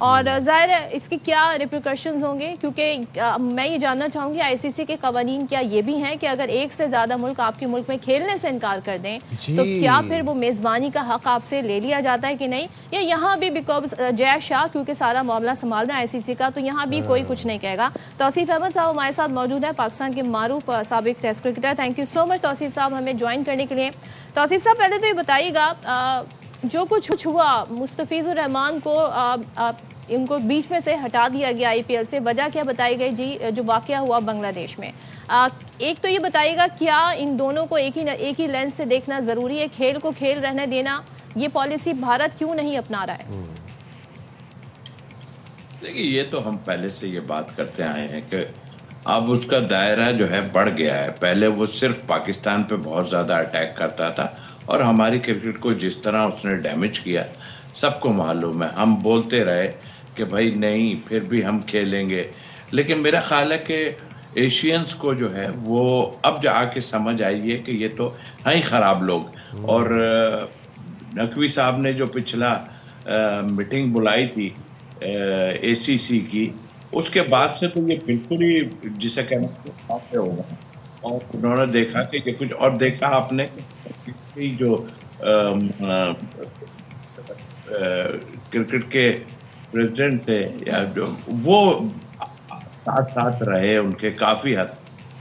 اور ظاہر ہے اس کی کیا ریپریکاشنز ہوں گے، کیونکہ میں یہ جاننا چاہوں گی ICC کے قوانین کیا یہ بھی ہیں کہ اگر ایک سے زیادہ ملک آپ کے ملک میں کھیلنے سے انکار کر دیں تو کیا پھر وہ میزبانی کا حق آپ سے لے لیا جاتا ہے کہ نہیں، یا یہاں بھی بیکاز جے شاہ کیونکہ سارا معاملہ سنبھال رہا ہے ICC کا، تو یہاں بھی کوئی کچھ نہیں کہے گا؟ توصیف احمد صاحب ہمارے ساتھ موجود ہیں، پاکستان کے معروف سابق test cricketer. Thank you so much Tauseef sahab ہمیں جوائن کرنے کے لیے. توصیف صاحب پہلے تو یہ بتائیے گا جو کچھ ہوا مستفیض الرحمان کو ان کو بیچ میں سے ہٹا دیا گیا IPL سے، وجہ کیا بتائی گئی جی جو واقعہ ہوا بنگلہ دیش میں؟ ایک تو یہ بتائیے گا کیا ان دونوں کو ایک ہی لینس سے دیکھنا ضروری ہے؟ کھیل کو کھیل رہنے دینا، یہ پالیسی بھارت کیوں نہیں اپنا رہا ہے؟ دیکھیے یہ تو ہم پہلے سے یہ بات کرتے آئے ہیں کہ اب اس کا دائرہ جو ہے بڑھ گیا ہے. پہلے وہ صرف پاکستان پہ بہت زیادہ اٹیک کرتا تھا اور ہماری کرکٹ کو جس طرح اس نے ڈیمیج کیا سب کو معلوم ہے. ہم بولتے رہے کہ بھائی نہیں پھر بھی ہم کھیلیں گے، لیکن میرا خیال ہے کہ ایشینز کو جو ہے وہ اب جا کے سمجھ آئی ہے کہ یہ تو ہیں خراب لوگ. اور نقوی صاحب نے جو پچھلا میٹنگ بلائی تھی ACC کی، اس کے بعد سے تو یہ بالکل ہی جسے کہنا ہوگا. اور انہوں نے دیکھا کہ یہ کچھ اور دیکھا آپ نے جو کرکٹ کے پریزیڈنٹ تھے یا جو وہ ساتھ ساتھ رہے ان کے کافی حد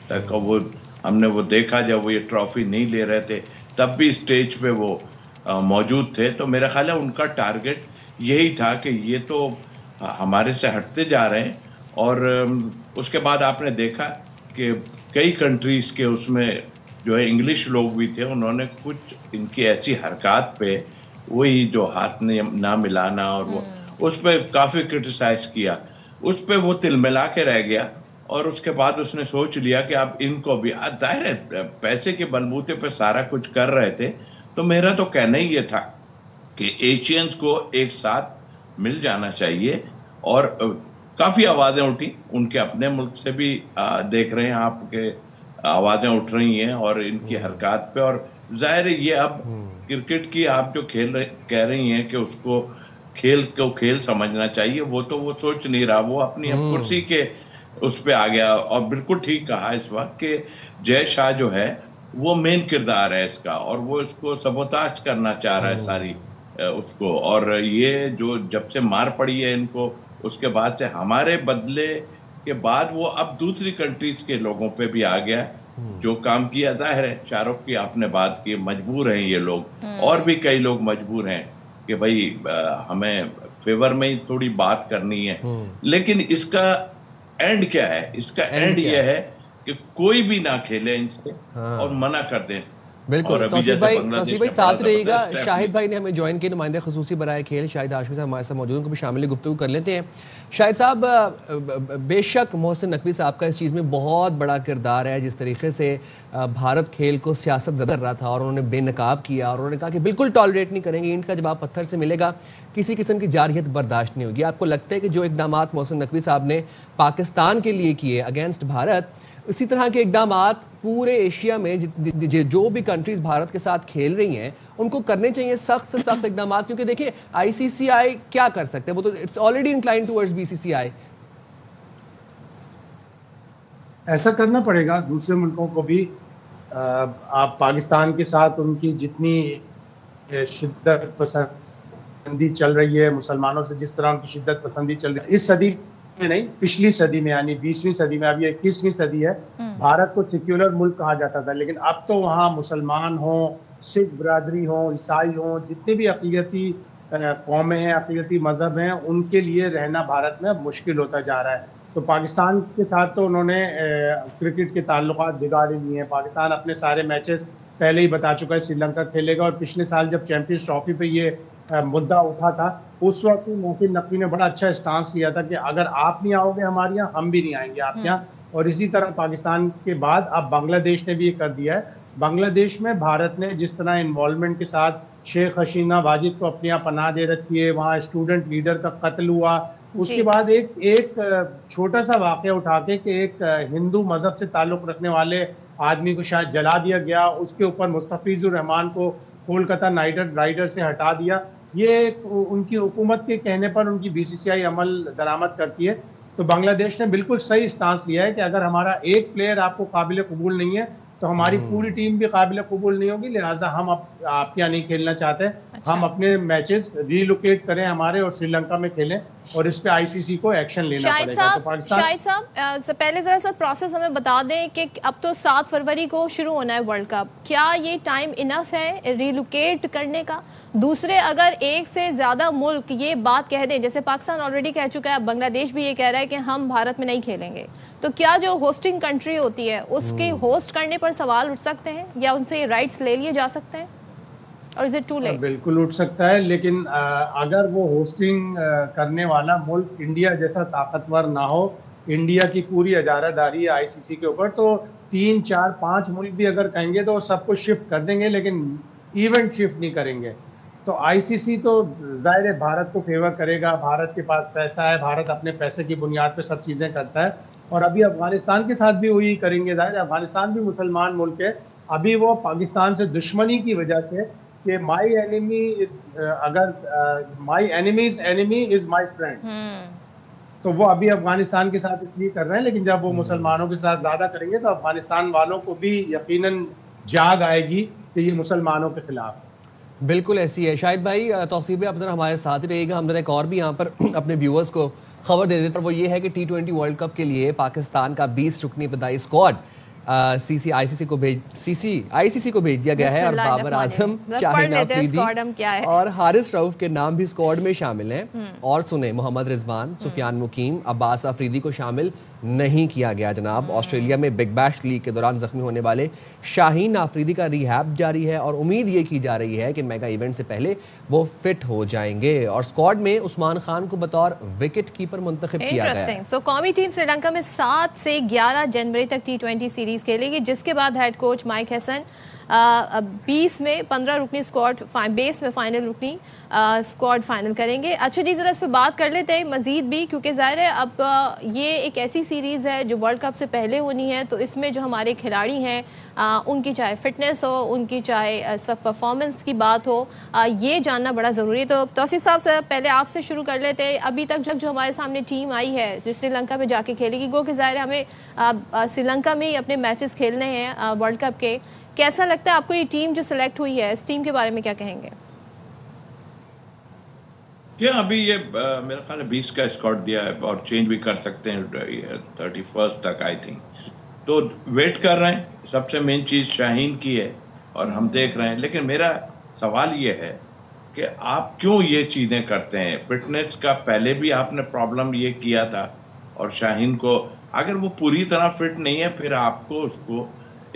تک. وہ ہم نے وہ دیکھا جب وہ یہ ٹرافی نہیں لے رہے تھے تب بھی اسٹیج پہ وہ موجود تھے. تو میرا خیال ہے ان کا ٹارگٹ یہی تھا کہ یہ تو ہمارے سے ہٹتے جا رہے ہیں. اور اس کے بعد آپ نے دیکھا کہ کئی کنٹریز کے اس میں جو ہے انگلش لوگ بھی تھے، انہوں نے کچھ ان کی ایسی حرکات پہ وہی جو ہاتھ نہ ملانا اور وہ اس پہ کافی کرٹیسائز کیا. اس پہ وہ تل ملا کے رہ گیا اور اس کے بعد اس نے سوچ لیا کہ اب ان کو بھی ظاہر ہے پیسے کے بلبوتے پہ سارا کچھ کر رہے تھے. تو میرا تو کہنا ہی یہ تھا کہ ایشینز کو ایک ساتھ مل جانا چاہیے. اور کافی آوازیں اٹھی ان کے اپنے ملک سے بھی، دیکھ رہے ہیں آپ کے آوازیں اٹھ رہی ہیں اور ان کی حرکات پہ. اور ظاہر ہے یہ اب کرکٹ کی آپ جو کہہ رہی ہیں کہ اس کو کھیل سمجھنا چاہیے، وہ تو وہ سوچ نہیں رہا، وہ اپنی اب کرسی کے اس پہ آ گیا. اور بالکل ٹھیک کہا اس وقت کہ جے شاہ جو ہے وہ مین کردار ہے اس کا، اور وہ اس کو سبوتاش کرنا چاہ رہا ہے ساری اس کو. اور یہ جو جب سے مار پڑی ہے ان کو، اس کے بعد سے ہمارے بدلے کے بعد وہ اب دوسری کنٹریز کے لوگوں پہ بھی آ گیا جو کام کیا. ظاہر ہے شاہ رخ کی آپ نے بات کی، مجبور ہیں یہ لوگ، اور بھی کئی لوگ مجبور ہیں کہ بھائی ہمیں فیور میں ہی تھوڑی بات کرنی ہے. لیکن اس کا اینڈ کیا ہے؟ اس کا اینڈ یہ ہے کہ کوئی بھی نہ کھیلے ان سے اور منع کر دیں. بالکل. توصیف بھائی ساتھ رہیے گا. شاہد بھائی نے ہمیں جوائن کیا، نمائندہ خصوصی برائے کھیل شاہد ہاشمی صاحب ہمارے ساتھ موجود ہیں، ان کو بھی شامل گفتگو کر لیتے ہیں. شاہد صاحب، بے شک محسن نقوی صاحب کا اس چیز میں بہت بڑا کردار ہے، جس طریقے سے بھارت کھیل کو سیاست زدہ کر رہا تھا اور انہوں نے بے نقاب کیا اور انہوں نے کہا کہ بالکل ٹالریٹ نہیں کریں گے، اینٹ کا جواب پتھر سے ملے گا، کسی قسم کی جارحیت برداشت نہیں ہوگی. آپ کو لگتا ہے کہ جو اقدامات محسن نقوی صاحب نے پاکستان کے لیے کیے اگینسٹ بھارت، اسی طرح کے اقدامات پورے ایشیا میں جو بھی کنٹریز بھارت کے ساتھ کھیل رہی ہیں ان کو کرنے چاہیے سخت سے سخت اقدامات؟ کیونکہ دیکھیں ICCI کیا کر سکتے ہیں، وہ تو it's already inclined towards BCCI. ایسا کرنا پڑے گا دوسرے ملکوں کو بھی. آپ پاکستان کے ساتھ ان کی جتنی شدت پسندی چل رہی ہے، مسلمانوں سے جس طرح ان کی شدت پسندی چل رہی ہے، اس صدی میں نہیں پچھلی صدی میں یعنی 20ویں صدی میں، اب یہ 21ویں صدی ہے، بھارت کو سیکولر ملک کہا جاتا تھا، لیکن اب تو وہاں مسلمان ہوں، سکھ برادری ہوں، عیسائی ہوں، جتنے بھی عقیدتی قومیں ہیں، عقیدتی مذہب ہیں، ان کے لیے رہنا بھارت میں اب مشکل ہوتا جا رہا ہے. تو پاکستان کے ساتھ تو انہوں نے کرکٹ کے تعلقات بگاڑ لیے ہیں. پاکستان اپنے سارے میچز پہلے ہی بتا چکا ہے سری لنکا کھیلے گا، اور پچھلے سال جب چیمپئنز ٹرافی پہ یہ مدعا اٹھا تھا اس وقت محسن نقوی نے بڑا اچھا اسٹانس کیا تھا کہ اگر آپ نہیں آؤ گے ہمارے یہاں، ہم بھی نہیں آئیں گے آپ کے یہاں. اور اسی طرح پاکستان کے بعد اب بنگلہ دیش نے بھی یہ کر دیا ہے. بنگلہ دیش میں بھارت نے جس طرح انوالومنٹ کے ساتھ شیخ حسینہ واجد کو اپنے یہاں پناہ دے رکھی ہے، وہاں اسٹوڈنٹ لیڈر کا قتل ہوا، اس کے بعد ایک چھوٹا سا واقعہ اٹھا کے کہ ایک ہندو مذہب سے تعلق رکھنے والے آدمی کو شاید جلا دیا گیا، اس کے اوپر مستفیض الرحمان کو کولکتہ نائٹ رائڈر سے ہٹا دیا. یہ ان کی حکومت کے کہنے پر ان کی BCCI عمل درآمد کرتی ہے. تو بنگلہ دیش نے بالکل صحیح اسٹانس لیا ہے کہ اگر ہمارا ایک پلیئر آپ کو قابل قبول نہیں ہے تو ہماری پوری ٹیم بھی قابل قبول نہیں ہوگی, لہٰذا ہم آپ کے یہاں نہیں کھیلنا چاہتے. ہم اپنے میچز ریلوکیٹ کریں ہمارے اور سری لنکا میں کھیلیں, اور اس پہ ICC کو ایکشن لینا پڑے گا. تو پاکستان شاہد صاحب پہلے ذرا سا پروسیس ہمیں بتا دیں کہ اب تو 7 فروری کو شروع ہونا ہے ورلڈ کپ, کیا یہ ٹائم انف ہے ریلوکیٹ کرنے کا؟ دوسرے, اگر ایک سے زیادہ ملک یہ بات کہہ دیں, جیسے پاکستان آلریڈی کہہ چکا ہے, بنگلہ دیش بھی یہ کہہ رہا ہے کہ ہم بھارت میں نہیں کھیلیں گے, تو کیا جو ہوسٹنگ کنٹری ہوتی ہے اس کے ہوسٹ کرنے پر سوال اٹھ سکتے ہیں یا ان سے یہ رائٹس لے لیے جا سکتے ہیں, اور از اٹ ٹو لیٹ؟ بالکل اٹھ سکتا ہے, لیکن اگر وہ ہوسٹنگ کرنے والا ملک انڈیا جیسا طاقتور نہ ہو, انڈیا کی پوری اجارہ داری ہے ICC کے اوپر, تو 3 4 5 ملک بھی اگر کہیں گے تو سب کو شفٹ کر دیں گے, لیکن ایونٹ شفٹ نہیں کریں گے. تو ICC تو ظاہر ہے بھارت کو فیور کرے گا, بھارت کے پاس پیسہ ہے, بھارت اپنے پیسے کی بنیاد پہ سب چیزیں کرتا ہے, اور ابھی افغانستان کے ساتھ بھی وہی کریں گے. ظاہر ہے افغانستان بھی مسلمان ملک ہے, ابھی وہ پاکستان سے دشمنی کی وجہ سے کہ my enemy's enemy is my friend, تو وہ ابھی افغانستان کے ساتھ اس لیے کر رہے ہیں, لیکن جب وہ مسلمانوں کے ساتھ زیادہ کریں گے تو افغانستان والوں کو بھی یقیناً جاگ آئے گی کہ یہ مسلمانوں کے خلاف ہے. بالکل ایسی ہے. شاہد بھائی توصیف آپ ذرا ہمارے ساتھ ہی رہیے گا, ہم ذرا ایک اور بھی یہاں پر اپنے ویورز کو خبر دے دیتے ہیں, وہ یہ ہے کہ T20 ورلڈ کپ کے لیے پاکستان کا 20 رکنی ابتدائی اسکواڈ ICC کو بھیج دیا گیا ہے, اور بابر اعظم, شاہین آفریدی اور حارث رؤف کے نام بھی اسکواڈ میں شامل ہیں. اور سنیں, محمد رضوان, سفیان مقیم, عباس آفریدی کو شامل نہیں کیا گیا جناب. آسٹریلیا میں بگ بیش لیگ کے دوران زخمی ہونے والے شاہین آفریدی کا ریہیب جاری ہے, اور امید یہ کی جا رہی ہے کہ میگا ایونٹ سے پہلے وہ فٹ ہو جائیں گے. اور اسکواڈ میں عثمان خان کو بطور وکٹ کیپر منتخب کیا گیا ہے. سو قومی ٹیم سری لنکا میں 7 سے 11 جنوری تک T20 سیریز کھیلے گی, جس کے بعد ہیڈ کوچ مائک ہیسن 20 میں 15 رکنی اسکواڈ بیس میں فائنل رکنی اسکواڈ فائنل کریں گے. اچھا جی, ذرا اس پہ بات کر لیتے ہیں مزید بھی, کیونکہ ظاہر ہے اب یہ ایک ایسی سیریز ہے جو ورلڈ کپ سے پہلے ہونی ہے, تو اس میں جو ہمارے کھلاڑی ہیں ان کی چاہے فٹنس ہو, ان کی چاہے اس وقت پرفارمنس کی بات ہو, یہ جاننا بڑا ضروری ہے. تو توصیف صاحب سر پہلے آپ سے شروع کر لیتے ہیں. ابھی تک جو ہمارے سامنے ٹیم آئی ہے جو سری لنکا میں جا کے کھیلے گی, گو کہ ظاہر ہے ہمیں سری لنکا میں ہی اپنے میچز کھیلنے ہیں ورلڈ کپ کے, کیسا لگتا ہے آپ کو یہ ٹیم جو سلیکٹ ہوئی ہے, اس ٹیم کے بارے میں کیا کہیں گے؟ کیا ابھی یہ میرا خیال ہے 20 کا اسکواڈ دیا ہے, اور چینج بھی کر سکتے ہیں 31 تک آئی تھنک. تو ویٹ کر رہے ہیں, سب سے مین چیز شاہین کی ہے اور ہم دیکھ رہے ہیں. لیکن میرا سوال یہ ہے کہ آپ کیوں یہ چیزیں کرتے ہیں؟ فٹنس کا پہلے بھی آپ نے پرابلم یہ کیا تھا, اور شاہین کو اگر وہ پوری طرح فٹ نہیں ہے, پھر آپ کو اس کو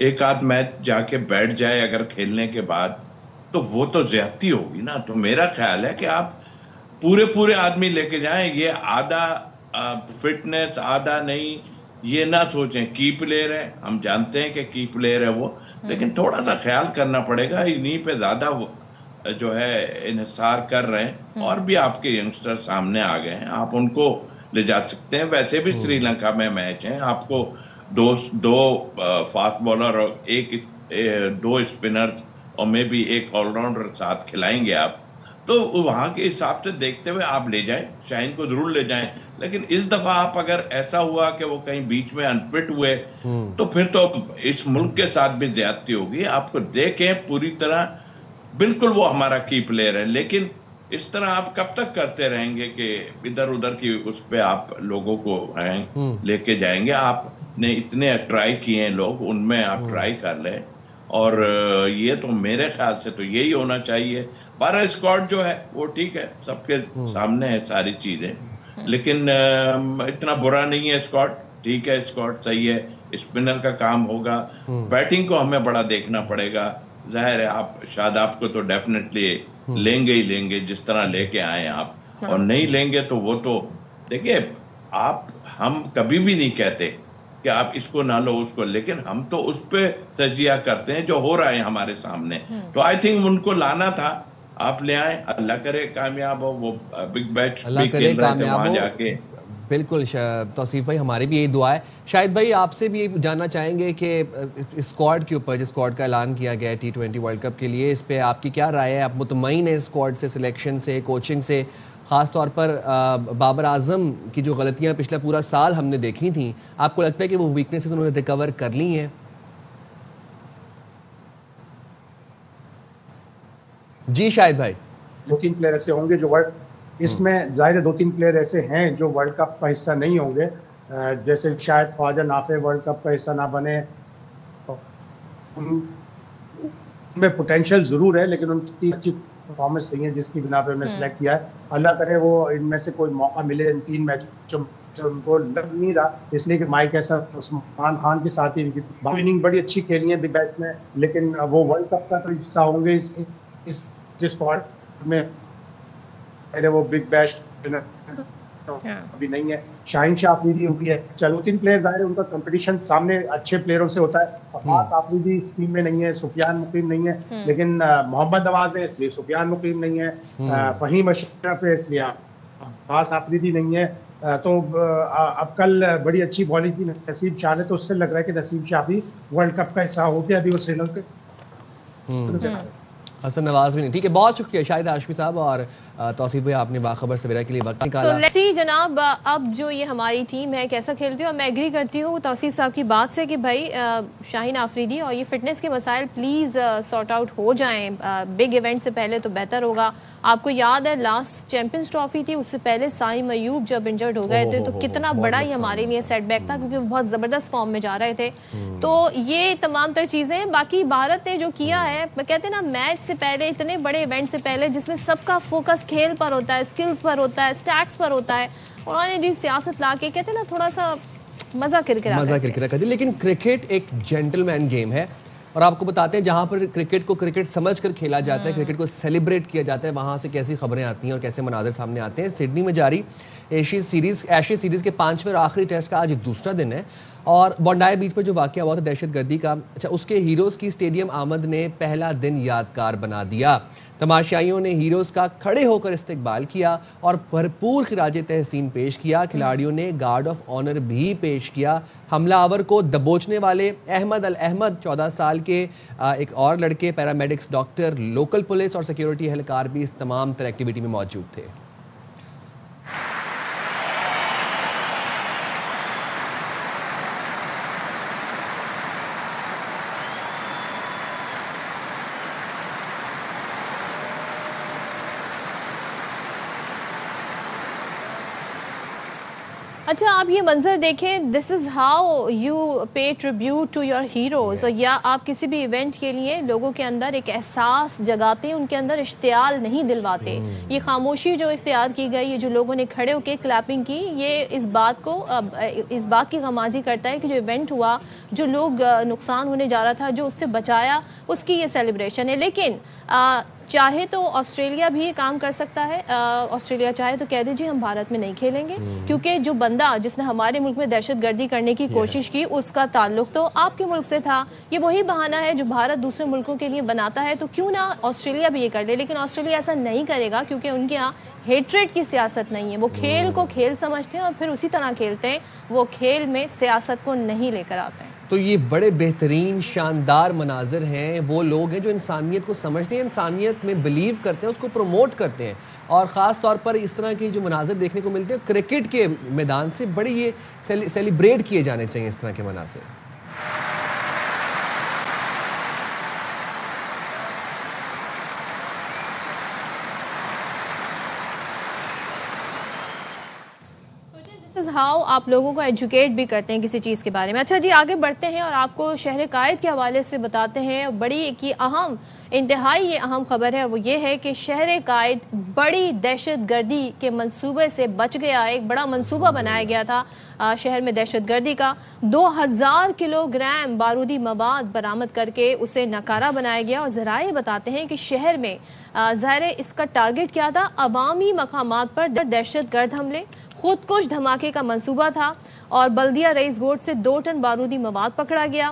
ایک آدھ میچ جا کے بیٹھ جائے اگر کھیلنے کے بعد, تو وہ تو زیادتی ہوگی نا. تو میرا خیال ہے کہ آپ پورے آدمی لے کے جائیں, یہ آدھا فٹنس آدھا نہیں, یہ نہ سوچیں. کی پلیئر ہے, ہم جانتے ہیں کہ کی پلیئر ہے وہ, لیکن تھوڑا سا خیال کرنا پڑے گا. انہیں پہ زیادہ جو ہے انحصار کر رہے ہیں, اور بھی آپ کے ینگسٹر سامنے آ گئے ہیں, آپ ان کو لے جا سکتے ہیں. ویسے بھی سری لنکا میں میچ ہیں, آپ کو دو فاسٹ بالر اور 2 اسپنرز اور میں بھی ایک آل راؤنڈر ساتھ کھلائیں گے آپ, تو وہاں کے حساب سے دیکھتے ہوئے آپ لے جائیں. شاہین کو ضرور لے جائیں, لیکن اس دفعہ آپ اگر ایسا ہوا کہ وہ کہیں بیچ میں انفٹ ہوئے, تو پھر تو اس ملک کے ساتھ بھی زیادتی ہوگی. آپ کو دیکھیں پوری طرح, بالکل وہ ہمارا کی پلیئر ہے, لیکن اس طرح آپ کب تک کرتے رہیں گے کہ ادھر ادھر کی اس پہ آپ لوگوں کو لے کے جائیں گے؟ آپ نے اتنے ٹرائی کیے ہیں لوگ, ان میں آپ ٹرائی کر لیں. اور یہ تو میرے خیال سے تو یہی ہونا چاہیے. 12 اسکواڈ جو ہے وہ ٹھیک ہے, سب کے سامنے ہے ساری چیزیں, لیکن اتنا برا نہیں ہے اسکواڈ, ٹھیک ہے اسکواڈ صحیح ہے. اسپنر کا کام ہوگا, بیٹنگ کو ہمیں بڑا دیکھنا پڑے گا. ظاہر ہے آپ شاداب کو تو ڈیفینیٹلی لیں گے ہی لیں گے, جس طرح لے کے آئے آپ, اور نہیں لیں گے تو وہ تو دیکھیے ہم کبھی بھی نہیں کہتے کہ آپ اس کو نہ لو اس کو, لیکن ہم تو اس پہ تجزیہ کرتے ہیں جو ہو رہا ہے ہمارے سامنے. تو آئی تھنک ان کو لانا تھا, آپ لے آئیں, اللہ کرے کامیاب ہو. وہ بگ بیچ بھی کھیل رہے تھے وہاں جا کے, بالکل توصیف بھائی، ہماری بھی یہی دعا ہے. شاہد بھائی آپ سے بھی یہ جاننا چاہیں گے کہ اسکواڈ کے اوپر، جس اسکواڈ کا اعلان کیا گیا ہے T20 ورلڈ کپ کے لیے، اس پہ آپ کی کیا رائے ہے؟ آپ مطمئن ہیں اسکواڈ سے، سلیکشن سے، کوچنگ سے؟ خاص طور پر بابر اعظم کی جو غلطیاں پچھلا پورا سال ہم نے دیکھی تھیں، آپ کو لگتا ہے کہ وہ ویکنیسز انہوں نے ریکور کر لی ہیں؟ جی شاہد بھائی. 2-3 پلیئر ایسے ہوں گے جو اس میں ظاہر ہے 2-3 پلیئر ایسے ہیں جو ورلڈ کپ کا حصہ نہیں ہوں گے، جیسے شاید خواجہ نافع ورلڈ کپ کا حصہ نہ بنے. ان میں پوٹینشیل ضرور ہے، لیکن ان کی اچھی پرفارمنس نہیں ہے جس کی بنا پہ انہیں سلیکٹ کیا ہے. اللہ کرے وہ ان میں سے کوئی موقع ملے ان 3 میچوں جو ان کو لگ نہیں رہا، اس لیے کہ مائک ایسا عثمان خان کے ساتھ ہی اننگ بڑی اچھی کھیلی ہے بگ بیش میں، لیکن وہ ورلڈ کپ کا تو حصہ ہوں گے اس اسکواڈ میں. پہلے وہ بگ بیش ابھی نہیں ہے. شاہین شاہ آفریدی ہوئی ہے. چلو 3 پلیئر ظاہر ہے ان کا کمپٹیشن سامنے اچھے پلیئروں سے ہوتا ہے. عباس آفریدی اس ٹیم میں نہیں ہے، سفیان مقیم نہیں ہے، لیکن محمد نواز ہے اس لیے سفیان مقیم نہیں ہے، فہیم اشرف ہے اس لیے عباس آفریدی نہیں ہے. تو اب کل بڑی اچھی بالنگ کی نصیب شاہ نے، تو اس سے لگ رہا ہے کہ نصیب شاہ بھی ورلڈ کپ کا حصہ ہو گیا. ابھی وہ سری لنکا حسن نواز بھی نہیں. ٹھیک ہے، بہت شکریہ شاہد ہاشمی صاحب اور توصیف بھائی، آپ نے باخبر سویرا کے لیے وقت نکالا. جناب اب جو یہ ہماری ٹیم ہے کیسا کھیلتی ہے، اور میں ایگری کرتی ہوں توصیف صاحب کی بات سے کہ بھائی شاہین آفریدی اور یہ فٹنس کے مسائل پلیز سارٹ آؤٹ ہو جائیں بگ ایونٹ سے پہلے تو بہتر ہوگا. آپ کو یاد ہے لاسٹ چیمپئنز ٹرافی تھی، اس سے پہلے سائم ایوب جب انجرڈ ہو گئے تھے تو کتنا بڑا ہی ہمارے لیے سیٹ بیک تھا، کیونکہ وہ بہت زبردست فارم میں جا رہے تھے. تو یہ تمام تر چیزیں باقی بھارت نے جو کیا ہے، کہتے ہیں نا میچ سے پہلے، اتنے بڑے ایونٹ سے پہلے جس میں سب کا فوکس کھیل پر ہوتا ہے، سکلز پر ہوتا ہے، سٹیٹس پر ہوتا ہے، انہوں نے جی سیاست لا کے کہتے ہیں نا تھوڑا سا مزہ کرکرا کر دی. لیکن کرکٹ ایک جینٹل مین گیم ہے، اور آپ کو بتاتے ہیں جہاں پر کرکٹ کو کرکٹ سمجھ کر کھیلا جاتا ہے، کرکٹ کو سیلیبریٹ کیا جاتا ہے، وہاں سے کیسی خبریں آتی ہیں اور کیسے مناظر سامنے آتے ہیں. سڈنی میں جاری ایشیا سیریز کے 5ویں اور آخری ٹیسٹ کا آج دوسرا دن ہے، اور بونڈائی بیچ پر جو واقعہ ہوا تھا دہشت گردی کا، اس کے ہیروز کی اسٹیڈیم آمد نے پہلا دن یادگار بنا دیا. تماشائیوں نے ہیروز کا کھڑے ہو کر استقبال کیا اور بھرپور خراج تحسین پیش کیا. کھلاڑیوں نے گارڈ آف آنر بھی پیش کیا. حملہ آور کو دبوچنے والے احمد الاحمد 14 سال کے ایک اور لڑکے، پیرامیڈکس، ڈاکٹر، لوکل پولیس اور سیکیورٹی اہلکار بھی اس تمام تر ایکٹیویٹی میں موجود تھے. اچھا آپ یہ منظر دیکھیں، this is how you pay tribute to your heroes. یا آپ کسی بھی ایونٹ کے لیے لوگوں کے اندر ایک احساس جگاتے ہیں، ان کے اندر اشتعال نہیں دلواتے. یہ خاموشی جو اختیار کی گئی، یہ جو لوگوں نے کھڑے ہو کے کلیپنگ کی، یہ اس بات کی غمازی کرتا ہے کہ جو ایونٹ ہوا، جو لوگ نقصان ہونے جا رہا تھا، جو اس سے بچایا، اس کی یہ سیلیبریشن ہے. لیکن چاہے تو آسٹریلیا بھی یہ کام کر سکتا ہے. آسٹریلیا چاہے تو کہہ دیجیے ہم بھارت میں نہیں کھیلیں گے، کیونکہ جو بندہ جس نے ہمارے ملک میں دہشت گردی کرنے کی کوشش کی، اس کا تعلق تو آپ کے ملک سے تھا. یہ وہی بہانہ ہے جو بھارت دوسرے ملکوں کے لیے بناتا ہے، تو کیوں نہ آسٹریلیا بھی یہ کر لے. لیکن آسٹریلیا ایسا نہیں کرے گا، کیونکہ ان کے ہاں ہیٹریٹ کی سیاست نہیں ہے. وہ کھیل کو کھیل سمجھتے ہیں اور پھر اسی طرح کھیلتے ہیں. وہ کھیل میں سیاست کو نہیں لے کر آتے ہیں. تو یہ بڑے بہترین شاندار مناظر ہیں. وہ لوگ ہیں جو انسانیت کو سمجھتے ہیں، انسانیت میں بلیو کرتے ہیں، اس کو پروموٹ کرتے ہیں، اور خاص طور پر اس طرح کے جو مناظر دیکھنے کو ملتے ہیں کرکٹ کے میدان سے، بڑے یہ سیلیبریٹ کیے جانے چاہیے اس طرح کے مناظر. ہاؤ آپ لوگوں کو ایجوکیٹ بھی کرتے ہیں کسی چیز کے بارے میں. اچھا جی آگے بڑھتے ہیں اور آپ کو شہر قائد کے حوالے سے بتاتے ہیں. بڑی کی اہم، انتہائی یہ اہم خبر ہے، وہ یہ ہے کہ شہر قائد بڑی دہشت گردی کے منصوبے سے بچ گیا. ایک بڑا منصوبہ بنایا گیا تھا شہر میں دہشت گردی کا. 2000 کلو گرام بارودی مواد برآمد کر کے اسے ناکارہ بنایا گیا. اور ذرائع بتاتے ہیں کہ شہر میں ظاہر اس کا ٹارگٹ کیا تھا، عوامی مقامات پر دہشت گرد حملے، خودکش دھماکے کا منصوبہ تھا. اور بلدیہ رئیس گوٹ سے 2 ٹن بارودی مواد پکڑا گیا.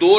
2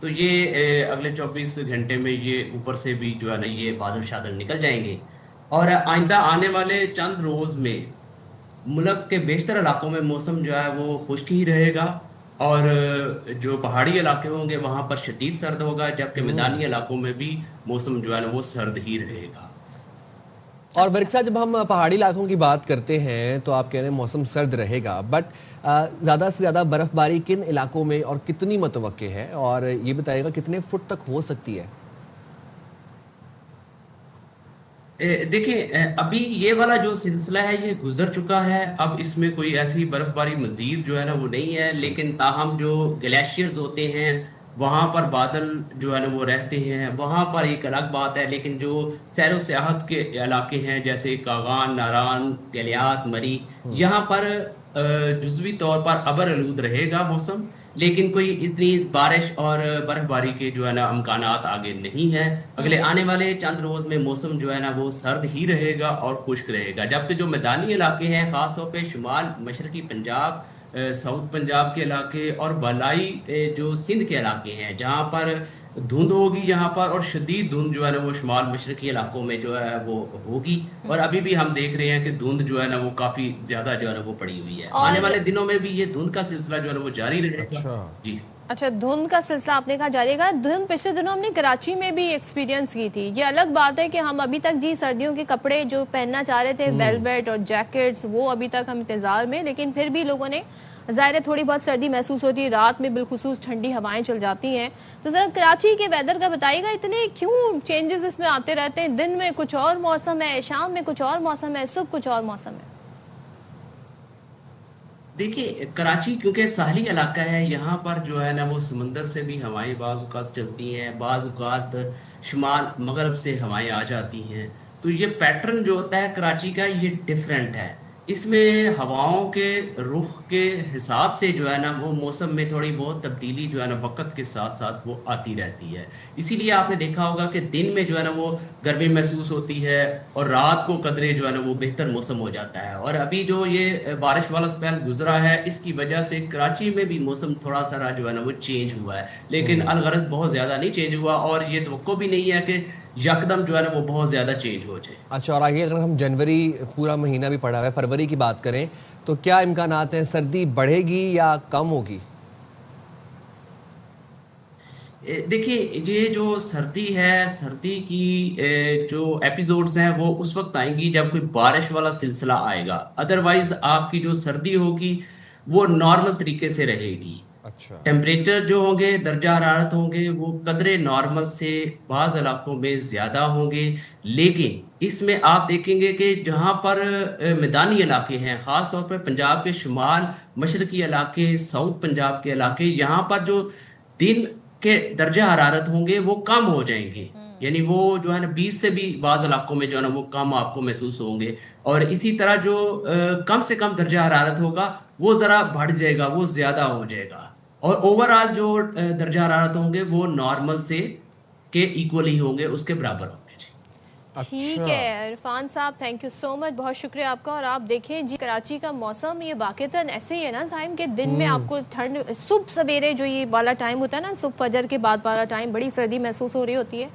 تو یہ اگلے 24 گھنٹے میں یہ اوپر سے بھی جو ہے نا یہ بادل شادل نکل جائیں گے، اور آئندہ آنے والے چند روز میں ملک کے بیشتر علاقوں میں موسم جو ہے وہ خشک ہی رہے گا، اور جو پہاڑی علاقے ہوں گے وہاں پر شدید سرد ہوگا، جبکہ میدانی علاقوں میں بھی موسم جو ہے نا وہ سرد ہی رہے گا۔ اور برق صاحب، جب ہم پہاڑی علاقوں کی بات کرتے ہیں تو آپ کہہ رہے ہیں موسم سرد رہے گا، بٹ زیادہ سے زیادہ برف باری کن علاقوں میں اور کتنی متوقع ہے، اور یہ بتائے گا کتنے فٹ تک ہو سکتی ہے؟ دیکھیں ابھی یہ والا جو سلسلہ ہے یہ گزر چکا ہے، اب اس میں کوئی ایسی برف باری مزید جو ہے نا وہ نہیں ہے، لیکن تاہم جو گلیشیئرز ہوتے ہیں وہاں پر بادل جو ہے نا وہ رہتے ہیں، وہاں پر ایک الگ بات ہے، لیکن جو سیر و سیاحت کے علاقے ہیں جیسے کاغان، ناران، گلیات، مری، یہاں پر جزوی طور پر ابر آلود رہے گا موسم، لیکن کوئی اتنی بارش اور برف باری کے جو ہے نا امکانات آگے نہیں ہیں۔ اگلے آنے والے چند روز میں موسم جو ہے نا وہ سرد ہی رہے گا اور خشک رہے گا، جبکہ جو میدانی علاقے ہیں خاص طور پہ شمال مشرقی پنجاب، ساؤتھ پنجاب کے علاقے اور بالائی جو سندھ کے علاقے ہیں جہاں پر دھند ہوگی یہاں پر، اور شدید دھند جو ہے نا وہ شمال مشرقی علاقوں میں جو ہے وہ ہوگی، اور ابھی بھی ہم دیکھ رہے ہیں کہ دھند جو ہے نا وہ کافی زیادہ جو ہے نا وہ پڑی ہوئی ہے۔ آنے والے دنوں میں بھی یہ دھند کا سلسلہ جو ہے نا وہ جاری رہے گا۔ جی اچھا، دھند کا سلسلہ آپ نے کہا جاری گا۔ دھند پچھلے دنوں ہم نے کراچی میں بھی ایکسپیرینس کی تھی، یہ الگ بات ہے کہ ہم ابھی تک جی سردیوں کے کپڑے جو پہننا چاہ رہے تھے ویلویٹ اور جیکٹس، وہ ابھی تک ہم انتظار میں، لیکن پھر بھی لوگوں نے ظاہر ہے تھوڑی بہت سردی محسوس ہوتی ہے، رات میں بالخصوص ٹھنڈی ہوائیں چل جاتی ہیں۔ تو ذرا کراچی کے ویدر کا بتائیے گا، اتنے کیوں چینجز اس میں آتے رہتے ہیں؟ دن میں کچھ اور موسم ہے، شام میں کچھ اور موسم ہے، صبح کچھ اور موسم ہے۔ دیکھیے کراچی کیونکہ ساحلی علاقہ ہے، یہاں پر جو ہے نا وہ سمندر سے بھی ہوائیں بعض اوقات چلتی ہیں، بعض اوقات شمال مغرب سے ہوائیں آ جاتی ہیں، تو یہ پیٹرن جو ہوتا ہے کراچی کا یہ ڈیفرنٹ ہے۔ اس میں ہواؤں کے رخ کے حساب سے جو ہے نا وہ موسم میں تھوڑی بہت تبدیلی جو ہے نا وقت کے ساتھ ساتھ وہ آتی رہتی ہے، اسی لیے آپ نے دیکھا ہوگا کہ دن میں جو ہے نا وہ گرمی محسوس ہوتی ہے اور رات کو قدرے جو ہے نا وہ بہتر موسم ہو جاتا ہے۔ اور ابھی جو یہ بارش والا سپیل گزرا ہے اس کی وجہ سے کراچی میں بھی موسم تھوڑا سا جو ہے نا وہ چینج ہوا ہے، لیکن الغرض بہت زیادہ نہیں چینج ہوا، اور یہ توقع بھی نہیں ہے کہ یکدم جو ہے نا وہ بہت زیادہ چینج ہو جائے۔ اچھا، اور آگے اگر ہم جنوری پورا مہینہ بھی پڑا ہوا ہے، فروری کی بات کریں تو کیا امکانات ہیں؟ سردی بڑھے گی یا کم ہوگی؟ دیکھیے یہ جو سردی ہے، سردی کی جو ایپیزوڈز ہیں وہ اس وقت آئیں گی جب کوئی بارش والا سلسلہ آئے گا، ادروائز آپ کی جو سردی ہوگی وہ نارمل طریقے سے رہے گی۔ اچھا، ٹیمپریچر جو ہوں گے، درجہ حرارت ہوں گے وہ قدرے نارمل سے بعض علاقوں میں زیادہ ہوں گے، لیکن اس میں آپ دیکھیں گے کہ جہاں پر میدانی علاقے ہیں، خاص طور پر پنجاب کے شمال مشرقی علاقے، ساؤتھ پنجاب کے علاقے، یہاں پر جو دن کے درجہ حرارت ہوں گے وہ کم ہو جائیں گے، یعنی وہ جو ہے نا 20 سے بھی بعض علاقوں میں جو ہے نا وہ کم آپ کو محسوس ہوں گے، اور اسی طرح جو کم سے کم درجہ حرارت ہوگا وہ ذرا بڑھ جائے گا، وہ زیادہ ہو جائے گا، اور اوورآل جو درجہ حرارت ہوں گے وہ نارمل سے کے ایکول ہی ہوں گے، اس کے برابر ہوں گے۔ ٹھیک ہے عرفان صاحب، تھینک یو سو مچ، بہت شکریہ آپ کا۔ اور آپ دیکھیں جی کراچی کا موسم یہ واقعتاً ایسے ہی ہے نا سائم، کہ دن میں آپ کو ٹھنڈ، صبح سویرے جو یہ والا ٹائم ہوتا ہے نا، صبح فجر کے بعد والا ٹائم بڑی سردی محسوس ہو رہی ہوتی ہے،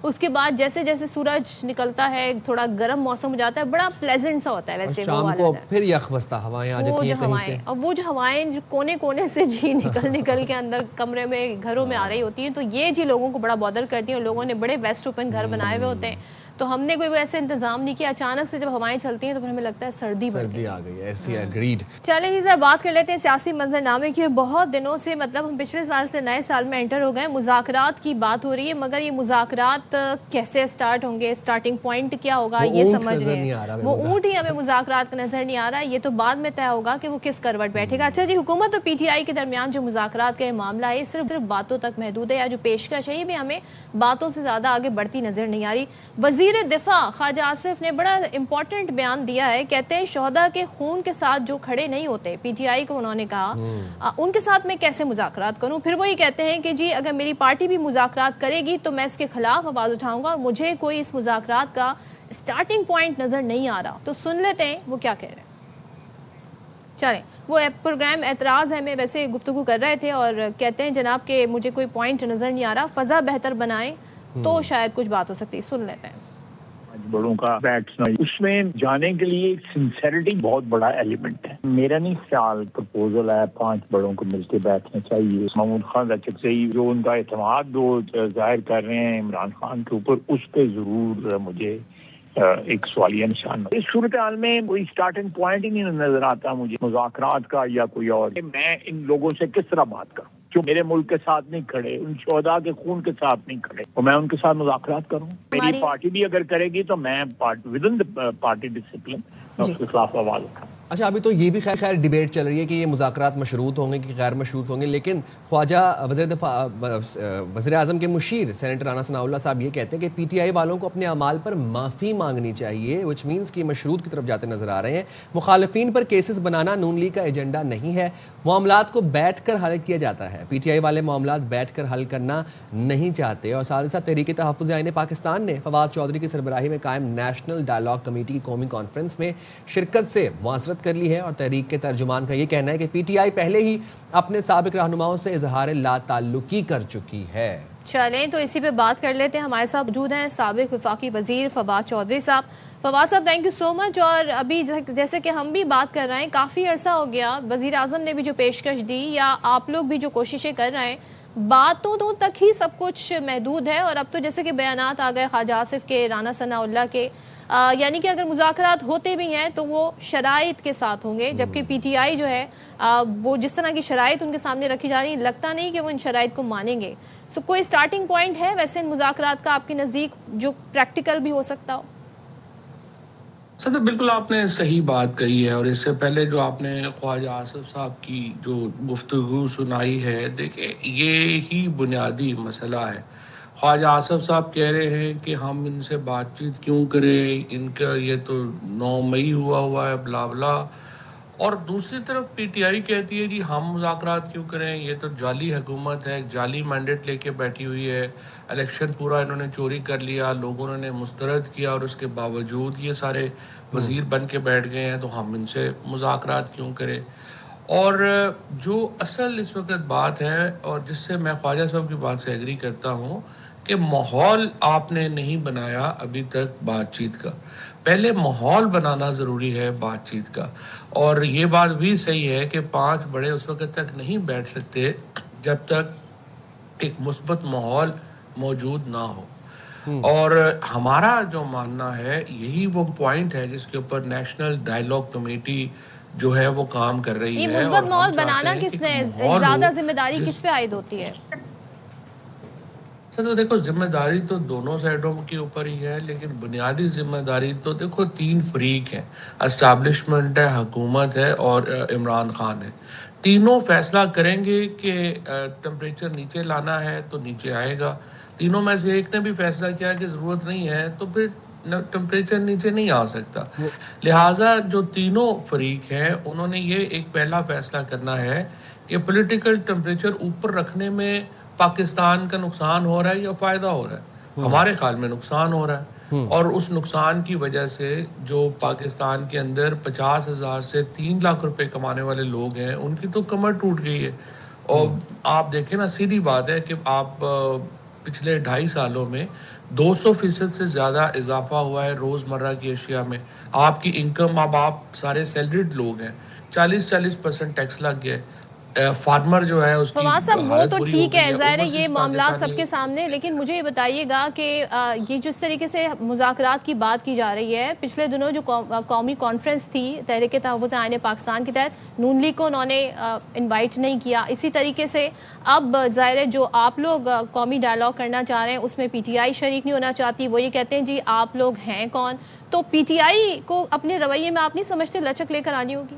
اس کے بعد جیسے جیسے سورج نکلتا ہے تھوڑا گرم موسم ہو جاتا ہے، بڑا پلیزنٹ سا ہوتا ہے ویسے، شام کو پھر یخ بستہ ہوائیں آ جاتی ہیں کہیں سے، اور وہ جو ہوائیں جو کونے کونے سے جی نکل کے اندر کمرے میں گھروں میں آ رہی ہوتی ہیں، تو یہ جی لوگوں کو بڑا بادر کرتی ہیں، اور لوگوں نے بڑے ویسٹ اوپن گھر بنائے ہوئے ہوتے ہیں، تو ہم نے کوئی ایسے انتظام نہیں کیا، اچانک سے جب ہوائیں چلتی ہیں تو پھر ہمیں لگتا ہے سردی آ گئی، ایسی اگریڈ۔ چلیں جی ذرا بات کر لیتے ہیں سیاسی منظرنامے کی۔ بہت دنوں سے مطلب ہم پچھلے سال سے نئے سال میں انٹر ہو گئے، مذاکرات کی بات ہو رہی ہے، مگر یہ مذاکرات کیسے سٹارٹ ہوں گے، سٹارٹنگ پوائنٹ کیا ہوگا یہ سمجھ رہے ہیں، وہ اونٹ ہی ہمیں مذاکرات کا نظر نہیں آ رہا ہے، یہ تو بعد میں طے ہوگا کہ وہ کس کروٹ بیٹھے گا۔ اچھا جی، حکومت اور پی ٹی آئی کے درمیان جو مذاکرات کا یہ معاملہ ہے صرف باتوں تک محدود ہے، یا جو پیشکش ہے یہ بھی ہمیں باتوں سے زیادہ آگے بڑھتی نظر نہیں آ رہی۔ وزیر دفاع خواجہ آصف نے بڑا امپورٹنٹ بیان دیا ہے، کہتے ہیں شہداء کے خون کے ساتھ جو کھڑے نہیں ہوتے، پی ٹی آئی کو انہوں نے کہا ان کے ساتھ میں کیسے مذاکرات کروں، پھر وہی کہتے ہیں کہ جی اگر میری پارٹی بھی مذاکرات کرے گی تو میں اس کے خلاف آواز اٹھاؤں گا، اور مجھے کوئی اس مذاکرات کا سٹارٹنگ پوائنٹ نظر نہیں آ رہا۔ تو سن لیتے ہیں وہ کیا کہہ رہے ہیں۔ چلیں وہ پروگرام اعتراض ہے میں ویسے گفتگو کر رہے تھے اور کہتے ہیں جناب کہ مجھے کوئی پوائنٹ نظر نہیں آ رہا, فضا بہتر بنائیں تو شاید کچھ بات ہو سکتی. سن لیتے ہیں. بڑوں کا بیٹھنا اس میں جانے کے لیے سنسیریٹی بہت بڑا ایلیمنٹ ہے. میرا نہیں خیال پرپوزل ہے 5 بڑوں کو مل کے بیٹھنا چاہیے. محمود خان سے جو ان کا اعتماد وہ ظاہر کر رہے ہیں عمران خان کے اوپر, اس پہ ضرور مجھے ایک سوالیہ نشان. اس صورتحال میں کوئی سٹارٹنگ پوائنٹ ہی نہیں نظر آتا مجھے مذاکرات کا یا کوئی اور. میں ان لوگوں سے کس طرح بات کروں جو میرے ملک کے ساتھ نہیں کھڑے, ان شہداء کے خون کے ساتھ نہیں کھڑے, اور میں ان کے ساتھ مذاکرات کروں. میری پارٹی بھی اگر کرے گی تو میں ود ان پارٹی ڈسپلن میں اس کے خلاف آواز اٹھاؤں. اچھا, ابھی تو یہ بھی خیر ڈیبیٹ چل رہی ہے کہ یہ مذاکرات مشروط ہوں گے کہ غیر مشروط ہوں گے, لیکن خواجہ وزیر اعظم کے مشیر سینیٹر رانا ثناء اللہ صاحب یہ کہتے ہیں کہ پی ٹی آئی والوں کو اپنے اعمال پر معافی مانگنی چاہیے, وچ مینس کہ مشروط کی طرف جاتے نظر آ رہے ہیں. مخالفین پر کیسز بنانا نون لیگ کا ایجنڈا نہیں ہے, معاملات کو بیٹھ کر حل کیا جاتا ہے. پی ٹی آئی والے معاملات بیٹھ کر حل کرنا نہیں چاہتے. اور ساتھ ہی ساتھ تحریک تحفظ آئین پاکستان نے فواد چودھری کی سربراہی میں قائم نیشنل ڈائلاگ کمیٹی کی قومی کانفرنس میں شرکت سے معذرت کر لی ہے. اور تحریک کے ترجمان کا یہ کہنا ہے کہ پی ٹی آئی پہلے ہی اپنے سابق رہنماؤں سے اظہار لا تعلقی کر چکی ہے. چلیں تو اسی پہ بات کر لیتے ہیں. ہمارے ساتھ موجود ہیں سابق وفاقی وزیر فواد چودھری صاحب. فواد صاحب تھینک یو سو مچ. اور ابھی جیسے کہ ہم بھی بات کر رہے ہیں, کافی عرصہ ہو گیا وزیر اعظم نے بھی جو پیشکش دی یا آپ لوگ بھی جو کوششیں کر رہے ہیں, باتوں تک ہی سب کچھ محدود ہے. اور اب تو جیسے کہ بیانات آ گئے خواجہ آصف کے, رانا ثناء اللہ کے, یعنی کہ اگر مذاکرات ہوتے بھی ہیں تو وہ شرائط کے ساتھ ہوں گے, جبکہ پی ٹی آئی جو ہے وہ جس طرح کی شرائط ان کے سامنے رکھی جا رہی, لگتا نہیں کہ وہ ان شرائط کو مانیں گے. سو کوئی سٹارٹنگ پوائنٹ ہے ویسے ان مذاکرات کا آپ کے نزدیک جو پریکٹیکل بھی ہو سکتا ہو؟ صدر بالکل آپ نے صحیح بات کہی ہے. اور اس سے پہلے جو آپ نے خواجہ آصف صاحب کی جو گفتگو سنائی ہے, دیکھیں یہ ہی بنیادی مسئلہ ہے. خواجہ آصف صاحب کہہ رہے ہیں کہ ہم ان سے بات چیت کیوں کریں, ان کا یہ تو 9 مئی ہوا ہے بلا بلا. اور دوسری طرف پی ٹی آئی کہتی ہے کہ ہم مذاکرات کیوں کریں, یہ تو جعلی حکومت ہے, جعلی مینڈیٹ لے کے بیٹھی ہوئی ہے, الیکشن پورا انہوں نے چوری کر لیا, لوگوں نے مسترد کیا, اور اس کے باوجود یہ سارے وزیر بن کے بیٹھ گئے ہیں, تو ہم ان سے مذاکرات کیوں کریں. اور جو اصل اس وقت بات ہے, اور جس سے میں خواجہ صاحب کی بات سے ایگری کرتا ہوں, کہ ماحول آپ نے نہیں بنایا ابھی تک بات چیت کا. پہلے ماحول بنانا ضروری ہے بات چیت کا. اور یہ بات بھی صحیح ہے کہ 5 بڑے اس وقت تک نہیں بیٹھ سکتے جب تک ایک مثبت ماحول موجود نہ ہو. اور ہمارا جو ماننا ہے یہی وہ پوائنٹ ہے جس کے اوپر نیشنل ڈائلاگ کمیٹی جو ہے وہ کام کر رہی ہے. یہ مثبت ماحول بنانا کس نے, زیادہ ذمہ داری کس پہ عائد ہوتی ہے؟ تو دیکھو ذمہ داری تو دونوں سائڈوں کے اوپر ہی ہے, لیکن بنیادی ذمہ داری تو دیکھو 3 فریق ہیں, اسٹیبلشمنٹ ہے, حکومت ہے, اور عمران خان ہے. تینوں فیصلہ کریں گے کہ ٹمپریچر نیچے لانا ہے تو نیچے آئے گا. تینوں میں سے ایک نے بھی فیصلہ کیا کہ ضرورت نہیں ہے تو پھر ٹمپریچر نیچے نہیں آ سکتا. لہٰذا جو تینوں فریق ہیں انہوں نے یہ ایک پہلا فیصلہ کرنا ہے کہ پولیٹیکل ٹمپریچر اوپر رکھنے میں پاکستان کا نقصان ہو رہا ہے یا فائدہ ہو رہا ہے. ہمارے خیال میں نقصان ہو رہا ہے, اور اس نقصان کی وجہ سے جو پاکستان کے اندر 50,000 سے 3 لاکھ روپے کمانے والے لوگ ہیں ان کی تو کمر ٹوٹ گئی ہے. اور آپ دیکھیں نا, سیدھی بات ہے کہ آپ پچھلے 2.5 سالوں میں 200% سے زیادہ اضافہ ہوا ہے روزمرہ کی اشیاء میں. آپ کی انکم, اب آپ سارے سیلریڈ لوگ ہیں, 40% ٹیکس لگ گیا. فارمر جو ہے اس کی فواد صاحب وہ تو ٹھیک ہے, ظاہر ہے یہ اوورسیز معاملات سب کے سامنے, لیکن مجھے یہ بتائیے گا کہ یہ جس طریقے سے مذاکرات کی بات کی جا رہی ہے, پچھلے دنوں جو قومی کانفرنس تھی تحریک تحفظ آئین پاکستان کے تحت, نون لیگ کو انہوں نے انوائٹ نہیں کیا. اسی طریقے سے اب ظاہر ہے جو آپ لوگ قومی ڈائلاگ کرنا چاہ رہے ہیں اس میں پی ٹی آئی شریک نہیں ہونا چاہتی. وہ یہ کہتے ہیں جی آپ لوگ ہیں کون, تو پی ٹی آئی کو اپنے رویے میں آپ نہیں سمجھتے لچک لے کر آنی ہوگی؟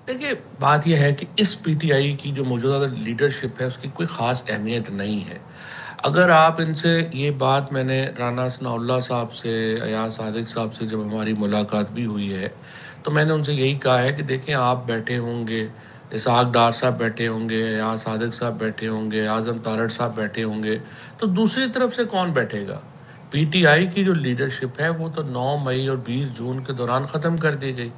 دیکھیے بات یہ ہے کہ اس پی ٹی آئی کی جو موجودہ لیڈرشپ ہے اس کی کوئی خاص اہمیت نہیں ہے. اگر آپ ان سے یہ بات, میں نے رانا ثناء اللہ صاحب سے, ایاز صادق صاحب سے جب ہماری ملاقات بھی ہوئی ہے تو میں نے ان سے یہی کہا ہے کہ دیکھیں آپ بیٹھے ہوں گے, اسحاق ڈار صاحب بیٹھے ہوں گے, ایاز صادق صاحب بیٹھے ہوں گے, اعظم تارڑ صاحب بیٹھے ہوں گے, تو دوسری طرف سے کون بیٹھے گا؟ پی ٹی آئی کی جو لیڈرشپ ہے وہ تو 9 مئی اور 20 جون کے دوران ختم کر دی گئی.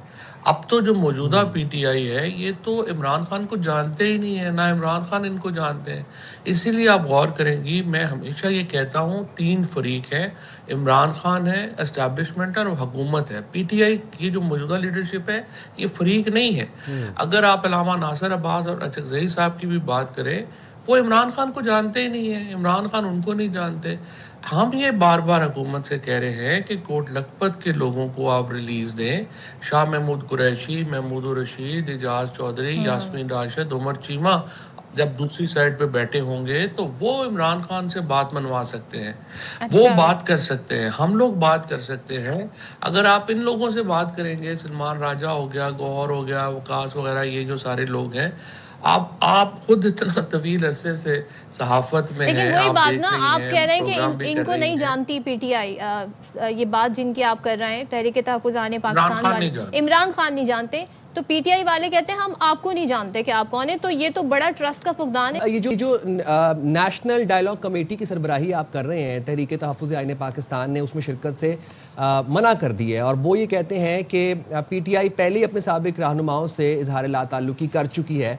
اب تو جو موجودہ پی ٹی آئی ہے یہ تو عمران خان کو جانتے ہی نہیں ہے، نہ عمران خان ان کو جانتے ہیں. اسی لیے آپ غور کریں گی، میں ہمیشہ یہ کہتا ہوں 3 فریق ہیں، عمران خان ہے، اسٹیبلشمنٹ اور حکومت ہے. پی ٹی آئی کی جو موجودہ لیڈرشپ ہے یہ فریق نہیں ہے. اگر آپ علامہ ناصر عباس اور اچکزئی صاحب کی بھی بات کریں، وہ عمران خان کو جانتے ہی نہیں ہیں، عمران خان ان کو نہیں جانتے. ہم یہ بار بار حکومت سے کہہ رہے ہیں کہ کوٹ لکھپت کے لوگوں کو آپ ریلیز دیں. شاہ محمود قریشی، محمود الرشید، اعجاز چودھری، یاسمین راشد، عمر چیمہ جب دوسری سائڈ پہ بیٹھے ہوں گے تو وہ عمران خان سے بات منوا سکتے ہیں. وہ بات کر سکتے ہیں، ہم لوگ بات کر سکتے ہیں. اگر آپ ان لوگوں سے بات کریں گے، سلمان راجہ ہو گیا، گوہر ہو گیا، وقاص وغیرہ، یہ جو سارے لوگ ہیں، آپ خود اتنا طویل عرصے سے صحافت میں ہیں، لیکن وہی آپ بات دیکھ نا، رہی آپ ہیں، کہہ رہے ہیں پروگرام کہ بھی ان کر کو رہی نہیں ہیں. جانتی پی ٹی آئی، یہ بات جن کی آپ کر رہے ہیں تحریک تحفظ آنے عمران پاکستان خان والے، نہیں جانتے. عمران خان نہیں جانتے، تو پی ٹی آئی والے کہتے ہیں ہم آپ کو نہیں جانتے کہ آپ کون ہیں. تو یہ تو بڑا ٹرسٹ کا فقدان ہے. یہ جو نیشنل ڈائیلاگ کمیٹی کی سربراہی آپ کر رہے ہیں، تحریک تحفظ آئین پاکستان نے اس میں شرکت سے منع کر دی ہے، اور وہ یہ کہتے ہیں کہ پی ٹی آئی پہلے ہی اپنے سابق رہنماؤں سے اظہار لا تعلقی کر چکی ہے.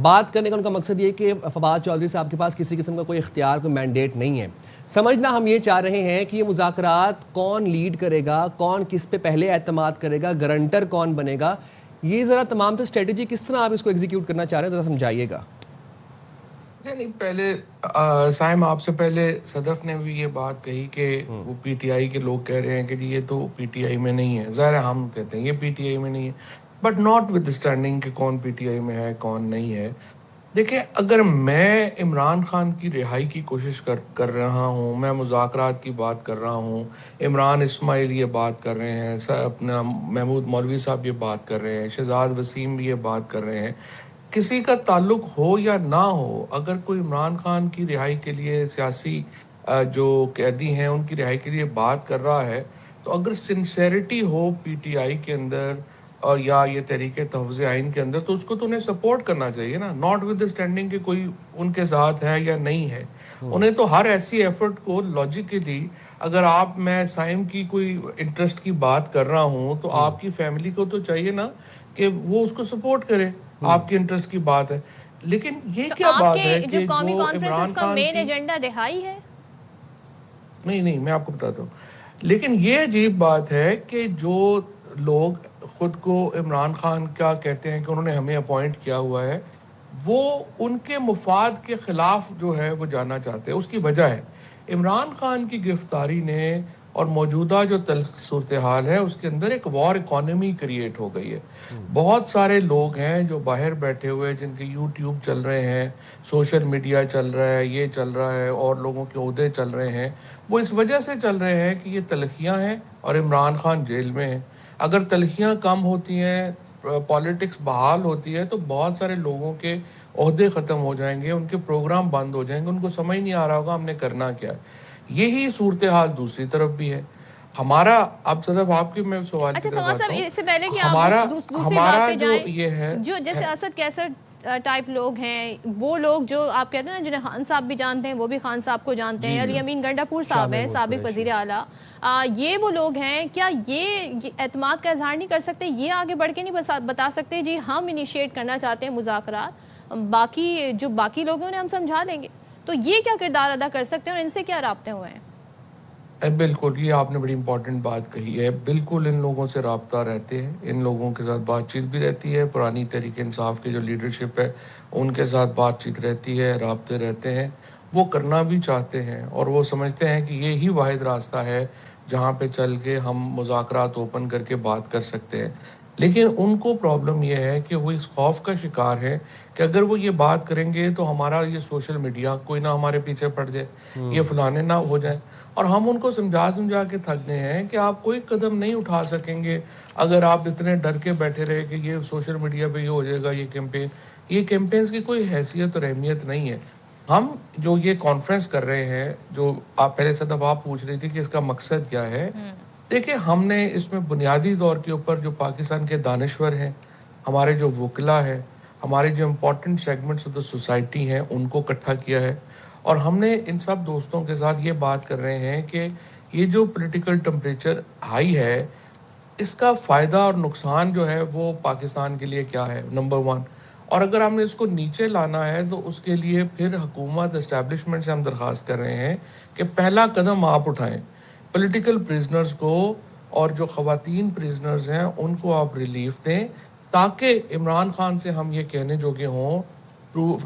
بات کرنے کا ان کا مقصد یہ کہ فواد چودھری صاحب کے پاس کسی قسم کا کوئی اختیار، کوئی مینڈیٹ نہیں ہے. سمجھنا ہم یہ چاہ رہے ہیں کہ یہ مذاکرات کون لیڈ کرے گا، کون کس پہ پہلے اعتماد کرے گا، گارنٹر کون بنے گا، یہ ذرا تمام سے اسٹریٹجی کس طرح آپ اس کو ایگزیکیوٹ کرنا چاہ رہے ہیں، ذرا سمجھائیے گا. نہیں، پہلے سائم آپ سے پہلے صدف نے بھی یہ بات کہی کہ وہ پی ٹی آئی کے لوگ کہہ رہے ہیں کہ جی یہ تو پی ٹی آئی میں نہیں ہے. ظاہر ہے ہم کہتے ہیں یہ پی ٹی آئی میں نہیں ہے، بٹ ناٹ ود اسٹینڈنگ کہ کون پی ٹی آئی میں ہے کون نہیں ہے. دیکھیں، اگر میں عمران خان کی رہائی کی کوشش کر رہا ہوں، میں مذاکرات کی بات کر رہا ہوں، عمران اسماعیل یہ بات کر رہے ہیں، اپنا محمود مولوی صاحب یہ بات کر رہے ہیں، شہزاد وسیم بھی یہ بات کر رہے ہیں، کسی کا تعلق ہو یا نہ ہو، اگر کوئی عمران خان کی رہائی کے لیے، سیاسی جو قیدی ہیں ان کی رہائی کے لیے بات کر رہا ہے، تو اگر sincerity who P T I کے اندر اور یا یہ تحریک تحفظ آئین کے اندر، تو اس کو تو انہیں سپورٹ کرنا چاہیے نا. ناٹ ود اسٹینڈنگ کہ کوئی ان کے ساتھ ہے یا نہیں ہے. انہیں تو ہر ایسی ایفرٹ کو لاجیکلی، اگر میں سائم کی کوئی انٹرسٹ کی بات کر رہا ہوں تو آپ کی فیملی کو تو چاہیے نا کہ وہ اس کو سپورٹ کرے. آپ کی انٹرسٹ کی بات ہے. لیکن یہ کیا بات ہے کہ جو عمران خان مین ایجنڈا رہائی ہے؟ نہیں، میں آپ کو بتاتا ہوں. لیکن یہ عجیب بات ہے کہ جو لوگ خود کو عمران خان کا کہتے ہیں کہ انہوں نے ہمیں اپوائنٹ کیا ہوا ہے، وہ ان کے مفاد کے خلاف جو ہے وہ جانا چاہتے ہیں. اس کی وجہ ہے عمران خان کی گرفتاری نے اور موجودہ جو تلخ صورتحال ہے اس کے اندر ایک وار اکانومی کریٹ ہو گئی ہے. بہت سارے لوگ ہیں جو باہر بیٹھے ہوئے، جن کے یوٹیوب چل رہے ہیں، سوشل میڈیا چل رہا ہے، یہ چل رہا ہے، اور لوگوں کے عہدے چل رہے ہیں. وہ اس وجہ سے چل رہے ہیں کہ یہ تلخیاں ہیں اور عمران خان جیل میں ہیں. اگر تلخیاں کم ہوتی ہیں، پالیٹکس بحال ہوتی ہے، تو بہت سارے لوگوں کے عہدے ختم ہو جائیں گے، ان کے پروگرام بند ہو جائیں گے، ان کو سمجھ نہیں آ رہا ہوگا ہم نے کرنا کیا ہے. یہی صورتحال دوسری طرف بھی ہے. ہمارا اب صدف آپ کی میں سوال کی طرف آتا ہوں. اس سے پہلے کہ ہمارا دوسری جو یہ ہے، جو جیسے اسد کیسر ٹائپ لوگ ہیں، وہ لوگ جو آپ کہتے ہیں نا، جنہیں خان صاحب بھی جانتے ہیں، وہ بھی خان صاحب کو جانتے ہیں، علی امین گنڈا پور صاحب ہیں، سابق وزیر اعلیٰ، یہ وہ لوگ ہیں. کیا یہ اعتماد کا اظہار نہیں کر سکتے؟ یہ آگے بڑھ کے نہیں بتا سکتے جی ہم انیشیٹ کرنا چاہتے ہیں مذاکرات، باقی لوگوں نے ہم سمجھا لیں گے؟ تو یہ کیا کردار ادا کر سکتے ہیں اور ان سے کیا رابطے ہوئے ہیں؟ بالکل، یہ آپ نے بڑی امپورٹنٹ بات کہی ہے. بالکل ان لوگوں سے رابطہ رہتے ہیں، ان لوگوں کے ساتھ بات چیت بھی رہتی ہے. پرانی تحریک انصاف کی جو لیڈرشپ ہے ان کے ساتھ بات چیت رہتی ہے، رابطے رہتے ہیں. وہ کرنا بھی چاہتے ہیں اور وہ سمجھتے ہیں کہ یہی واحد راستہ ہے جہاں پہ چل کے ہم مذاکرات اوپن کر کے بات کر سکتے ہیں. لیکن ان کو پرابلم یہ ہے کہ وہ اس خوف کا شکار ہے کہ اگر وہ یہ بات کریں گے تو ہمارا یہ سوشل میڈیا کوئی نہ ہمارے پیچھے پڑ جائے، یہ فلانے نہ ہو جائے. اور ہم ان کو سمجھا کے تھک گئے ہیں کہ آپ کوئی قدم نہیں اٹھا سکیں گے اگر آپ اتنے ڈر کے بیٹھے رہے کہ یہ سوشل میڈیا پہ یہ ہو جائے گا. یہ کیمپینز کی کوئی حیثیت اور اہمیت نہیں ہے. ہم جو یہ کانفرنس کر رہے ہیں، جو آپ پہلے سے دفعہ پوچھ رہی تھی کہ اس کا مقصد کیا ہے، دیکھیں ہم نے اس میں بنیادی طور کے اوپر جو پاکستان کے دانشور ہیں، ہمارے جو وکلا ہیں، ہمارے جو important segments of the society ہیں، ان کو اکٹھا کیا ہے. اور ہم نے ان سب دوستوں کے ساتھ یہ بات کر رہے ہیں کہ یہ جو پولیٹیکل ٹمپریچر ہائی ہے اس کا فائدہ اور نقصان جو ہے وہ پاکستان کے لیے کیا ہے، نمبر 1. اور اگر ہم نے اس کو نیچے لانا ہے تو اس کے لیے پھر حکومت اسٹیبلشمنٹ سے ہم درخواست کر رہے ہیں کہ پہلا قدم آپ اٹھائیں، پولیٹیکل پریزنرز کو اور جو خواتین پریزنرز ہیں ان کو آپ ریلیف دیں، تاکہ عمران خان سے ہم یہ کہنے جوگے ہوں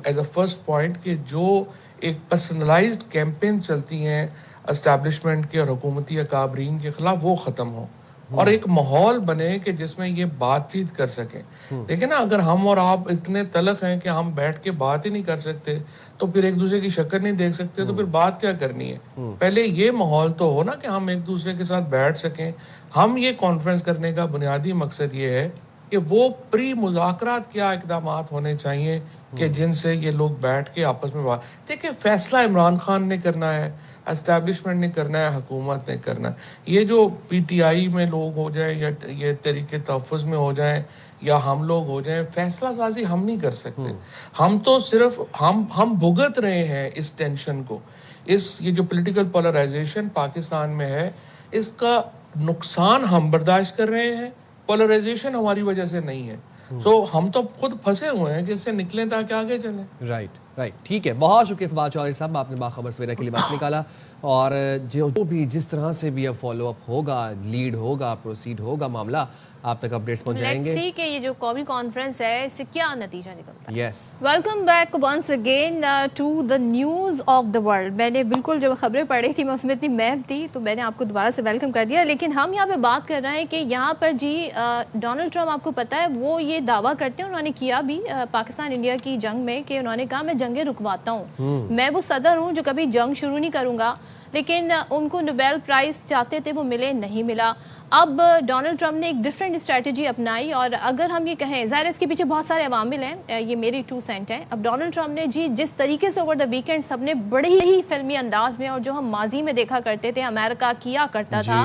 ایز اے فرسٹ پوائنٹ کہ جو ایک پرسنلائزڈ کیمپین چلتی ہیں اسٹیبلشمنٹ کے اور حکومتی اکابرین کے خلاف وہ ختم ہو، اور ایک ماحول بنے کہ جس میں یہ بات چیت کر سکیں. دیکھیں نا، اگر ہم اور آپ اتنے تلخ ہیں کہ ہم بیٹھ کے بات ہی نہیں کر سکتے تو پھر ایک دوسرے کی شکل نہیں دیکھ سکتے تو پھر بات کیا کرنی ہے. پہلے یہ ماحول تو ہو نا کہ ہم ایک دوسرے کے ساتھ بیٹھ سکیں. ہم یہ کانفرنس کرنے کا بنیادی مقصد یہ ہے کہ وہ پری مذاکرات کیا اقدامات ہونے چاہیے کہ جن سے یہ لوگ بیٹھ کے آپس میں بات. دیکھیں، فیصلہ عمران خان نے کرنا ہے، اسٹیبلشمنٹ نے کرنا ہے، حکومت نے کرنا ہے. یہ جو پی ٹی آئی میں لوگ ہو جائیں یا یہ تحریک تحفظ میں ہو جائیں یا ہم لوگ ہو جائیں، فیصلہ سازی ہم نہیں کر سکتے. ہم تو صرف ہم بھگت رہے ہیں اس ٹینشن کو. یہ جو پولیٹیکل پولرائزیشن پاکستان میں ہے اس کا نقصان ہم برداشت کر رہے ہیں، پولرائزیشن ہماری وجہ سے نہیں ہے. سو ہم تو خود پھنسے ہوئے ہیں کہ اس سے نکلیں تاکہ آگے چلیں. رائٹ ٹھیک ہے. بہت شکریہ فواد چودھری صاحب، آپ نے باخبر سویرا کے لیے وقت نکالا. اور جو بھی جس طرح سے بھی اب فالو اپ ہوگا، لیڈ ہوگا، پروسیڈ ہوگا معاملہ، آپ تک اپڈیٹس پہنچ جائیں گے. لیٹس سی کہ یہ جو قومی کانفرنس ہے اس سے کیا نتیجہ نکلتا ہے. Yes, welcome back once again to the news of the world. میں نے بالکل جو خبریں پڑھی تھی میں اس میں اتنی محو تھی تو میں نے آپ کو دوبارہ سے ویلکم کر دیا. لیکن ہم یہاں پہ بات کر رہے ہیں کہ یہاں پر جی ڈونلڈ ٹرمپ، آپ کو پتہ ہے وہ یہ دعویٰ کرتے ہیں، انہوں نے کیا بھی پاکستان انڈیا کی جنگ میں کہ انہوں نے کہا میں جنگیں رکواتا ہوں، میں وہ صدر ہوں جو کبھی جنگ شروع نہیں کروں گا. لیکن ان کو نوبیل پرائز چاہتے تھے، وہ نہیں ملا. اب ڈونلڈ ٹرمپ نے ایک ڈیفرنٹ اسٹریٹجی اپنائی، اور اگر ہم یہ کہیں، ظاہر اس کے پیچھے بہت سارے عوامل ہیں، یہ میری 2 سینٹ ہیں. اب ڈونلڈ ٹرمپ نے جی جس طریقے سے اوور دا ویکینڈ سب نے بڑے ہی فلمی انداز میں، اور جو ہم ماضی میں دیکھا کرتے تھے امریکہ کیا کرتا تھا،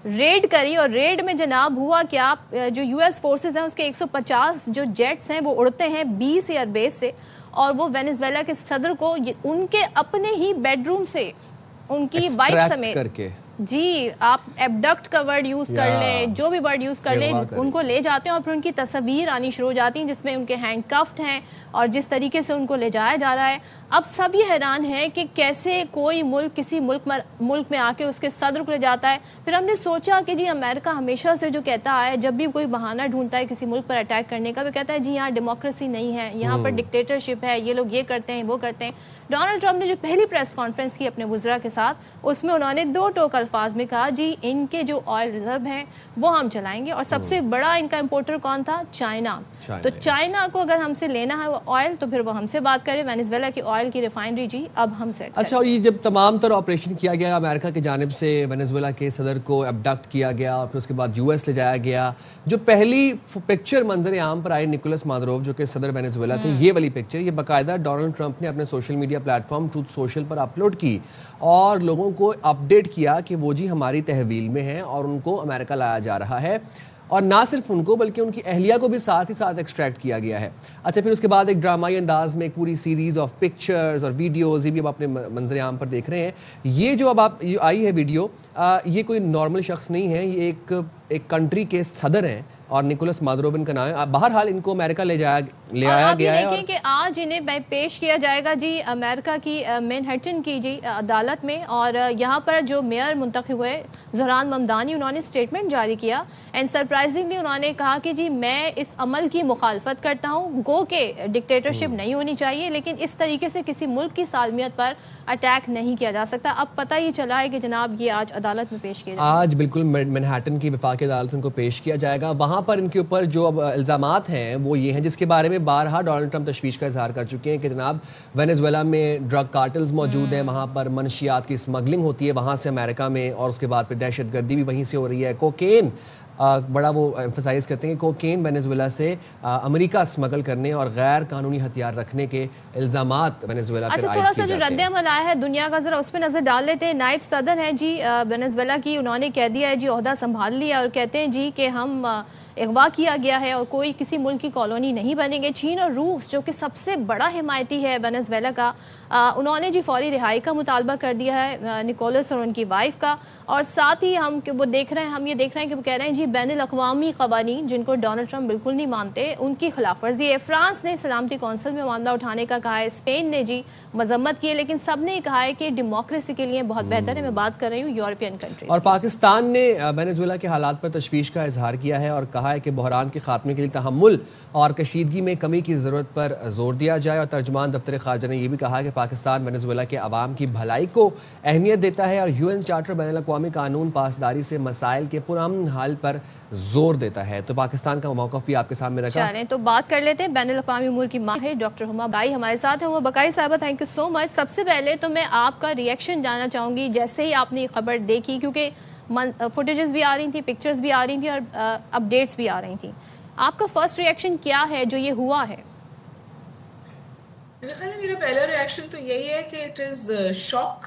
ریڈ کری. اور ریڈ میں جناب ہوا کیا، جو یو ایس فورسز ہیں اس کے 150 جو جیٹس ہیں وہ اڑتے ہیں 20 ایئر بیس سے، اور وہ وینزویلا کے صدر کو ان کے اپنے ہی بیڈ روم سے ان کی وائف سمیت، جی آپ ایبڈکٹ کا ورڈ یوز کر لیں، جو بھی ورڈ یوز کر لیں، ان کو لے جاتے ہیں اور پھر ان کی تصاویر آنی شروع ہو جاتی ہیں جس میں ان کے ہینڈ کفڈ ہیں اور جس طریقے سے ان کو لے جایا جا رہا ہے. اب سب یہ حیران ہے کہ کیسے کوئی ملک کسی ملک میں آ کے اس کے صدر کو لے جاتا ہے. پھر ہم نے سوچا کہ جی امریکہ ہمیشہ سے جو کہتا ہے جب بھی کوئی بہانہ ڈھونڈتا ہے کسی ملک پر اٹیک کرنے کا، وہ کہتا ہے جی یہاں ڈیموکریسی نہیں ہے، یہاں پر ڈکٹیٹرشپ ہے، یہ لوگ یہ کرتے ہیں وہ کرتے ہیں. ڈونلڈ ٹرمپ نے جو پہلی پریس کانفرنس کی اپنے وزراء کے ساتھ، اس میں انہوں نے 2 ٹوک الفاظ میں کہا جی ان کے جو آئل ریزرو ہیں وہ ہم چلائیں گے. اور سب سے بڑا ان کا امپورٹر کون تھا؟ چائنا. تو چائنا کو اگر ہم سے لینا ہے آئل تو پھر وہ ہم سے بات کرے. وینزویلا کی آئل کی ریفائنری جی اب ہم سیٹ. اچھا، اور یہ جب تمام تر آپریشن کیا گیا امریکہ کی جانب سے، وینزویلا کے صدر کو ابڈکٹ کیا گیا اور پھر اس کے بعد یو ایس لے جایا گیا، جو پہلی پکچر منظر عام پر آئی نکولس مادورو جو کہ صدر وینزویلا تھے، یہ والی پکچر یہ باقاعدہ ڈونلڈ ٹرمپ نے اپنے social media platform Truth Social پر اپلوڈ کی اور لوگوں کو اپڈیٹ کیا کہ وہ جی ہماری تحویل میں ہیں اور ان کو امریکہ لایا جا رہا ہے. اور نہ صرف ان کو بلکہ ان کی اہلیہ کو بھی ساتھ ہی ساتھ ایکسٹریکٹ کیا گیا ہے. اچھا، پھر اس کے بعد ایک ڈرامائی انداز میں ایک پوری سیریز آف پکچرز اور ویڈیوز، یہ بھی اب اپنے منظر عام پر دیکھ رہے ہیں. یہ جو اب آپ آئی ہے ویڈیو، یہ کوئی نارمل شخص نہیں ہے، یہ ایک کنٹری کے صدر ہیں اور نکولس مادورو ان کا نام ہے. بہرحال ان کو امریکہ لے آیا گیا ہے. دیکھیں کہ آج انہیں پیش کیا جائے گا جی امریکہ کی مینہٹن کی جی عدالت میں، اور یہاں پر جو میئر منتخب ہوئے زہران ممدانی، انہوں نے اسٹیٹمنٹ جاری کیا اینڈ سرپرائزنگلی انہوں نے کہا کہ جی میں اس عمل کی مخالفت کرتا ہوں. گو کہ ڈکٹیٹرشپ نہیں ہونی چاہیے، لیکن اس طریقے سے کسی ملک کی سالمیت پر اٹیک نہیں کیا جا سکتا. اب پتہ یہ چلا ہے کہ جناب یہ آج عدالت میں پیش کیا جائے گا. آج بالکل مینہٹن کی وفاقی عدالت ان کو پیش کیا جائے گا. وہاں پر ان کے اوپر جو اب الزامات ہیں وہ یہ ہیں جس کے بارے میں بارہا ڈونلڈ ٹرمپ تشویش کا اظہار کر چکے ہیں کہ جناب وینزویلا میں ڈرگ کارٹلز موجود ہیں، وہاں پر منشیات کی اسمگلنگ ہوتی ہے وہاں سے امریکہ میں، اور اس کے بعد پھر دہشت گردی بھی وہیں سے ہو رہی ہے. کوکین بڑا وہ ایمفسائز کرتے ہیں کہ کوکین وینزویلا سے امریکہ اسمگل کرنے اور غیر قانونی ہتھیار رکھنے کے الزامات وینزویلا پر عائد کیے جاتے ہیں. تھوڑا سا جو رد عمل آیا ہے دنیا کا ذرا اس پہ نظر ڈال لیتے ہیں. نائب صدر ہیں جی وینزویلا کی، انہوں نے کہہ دیا ہے جی عہدہ سنبھال لیا اور کہتے ہیں جی کہ ہم اغوا کیا گیا ہے اور کوئی کسی ملک کی کالونی نہیں بنیں گے. چین اور روس جو کہ سب سے بڑا حمایتی ہے وینزویلا کا, انہوں نے جی فوری رہائی کا مطالبہ کر دیا ہے نکولس اور ان کی وائف کا, اور ساتھ ہی ہم یہ دیکھ رہے ہیں کہ وہ کہہ رہے ہیں جی بین الاقوامی قوانین جن کو ڈونلڈ ٹرمپ بالکل نہیں مانتے ان کی خلاف ورزی ہے. فرانس نے سلامتی کونسل میں معاملہ اٹھانے کا کہا ہے, اسپین نے جی مذمت کی ہے, لیکن سب نے کہا ہے کہ ڈیموکریسی کے لیے بہت بہتر ہے. میں بات کر رہی ہوں یورپین کنٹریز. اور پاکستان نے وینزویلا کے حالات پر تشویش کا اظہار کیا ہے اور کہا ہے کہ بحران کے خاتمے کے لیے تحمل اور کشیدگی میں کمی کی ضرورت پر زور دیا جائے. اور ترجمان دفتر خارجہ نے یہ بھی کہا کہ پاکستان وینزویلا کے عوام کی بھلائی کو اہمیت دیتا ہے اور UN چارٹر بین الاقوامی قانون پاسداری سے مسائل کے پرامن حل پر زور دیتا ہے. تو پاکستان کا موقف بھی آپ کے سامنے رکھا. چلیں تو بات کر لیتے ہیں بین الاقوامی امور کی ماہر ہے ڈاکٹر ہما بقائی ہمارے ساتھ ہیں. وہ بقائی صاحبہ تھینک یو سو مچ. سب سے پہلے تو میں آپ کا ریئیکشن جاننا چاہوں گی جیسے ہی آپ نے یہ خبر دیکھی, کیونکہ فوٹیجز بھی آ رہی تھیں, پکچرز بھی آ رہی تھیں اور اپڈیٹس بھی آ رہی تھیں. آپ کا فرسٹ ریئیکشن کیا ہے جو یہ ہوا ہے؟ میرے خیال میں میرا پہلا ریئیکشن تو یہی ہے کہ اٹ از شاک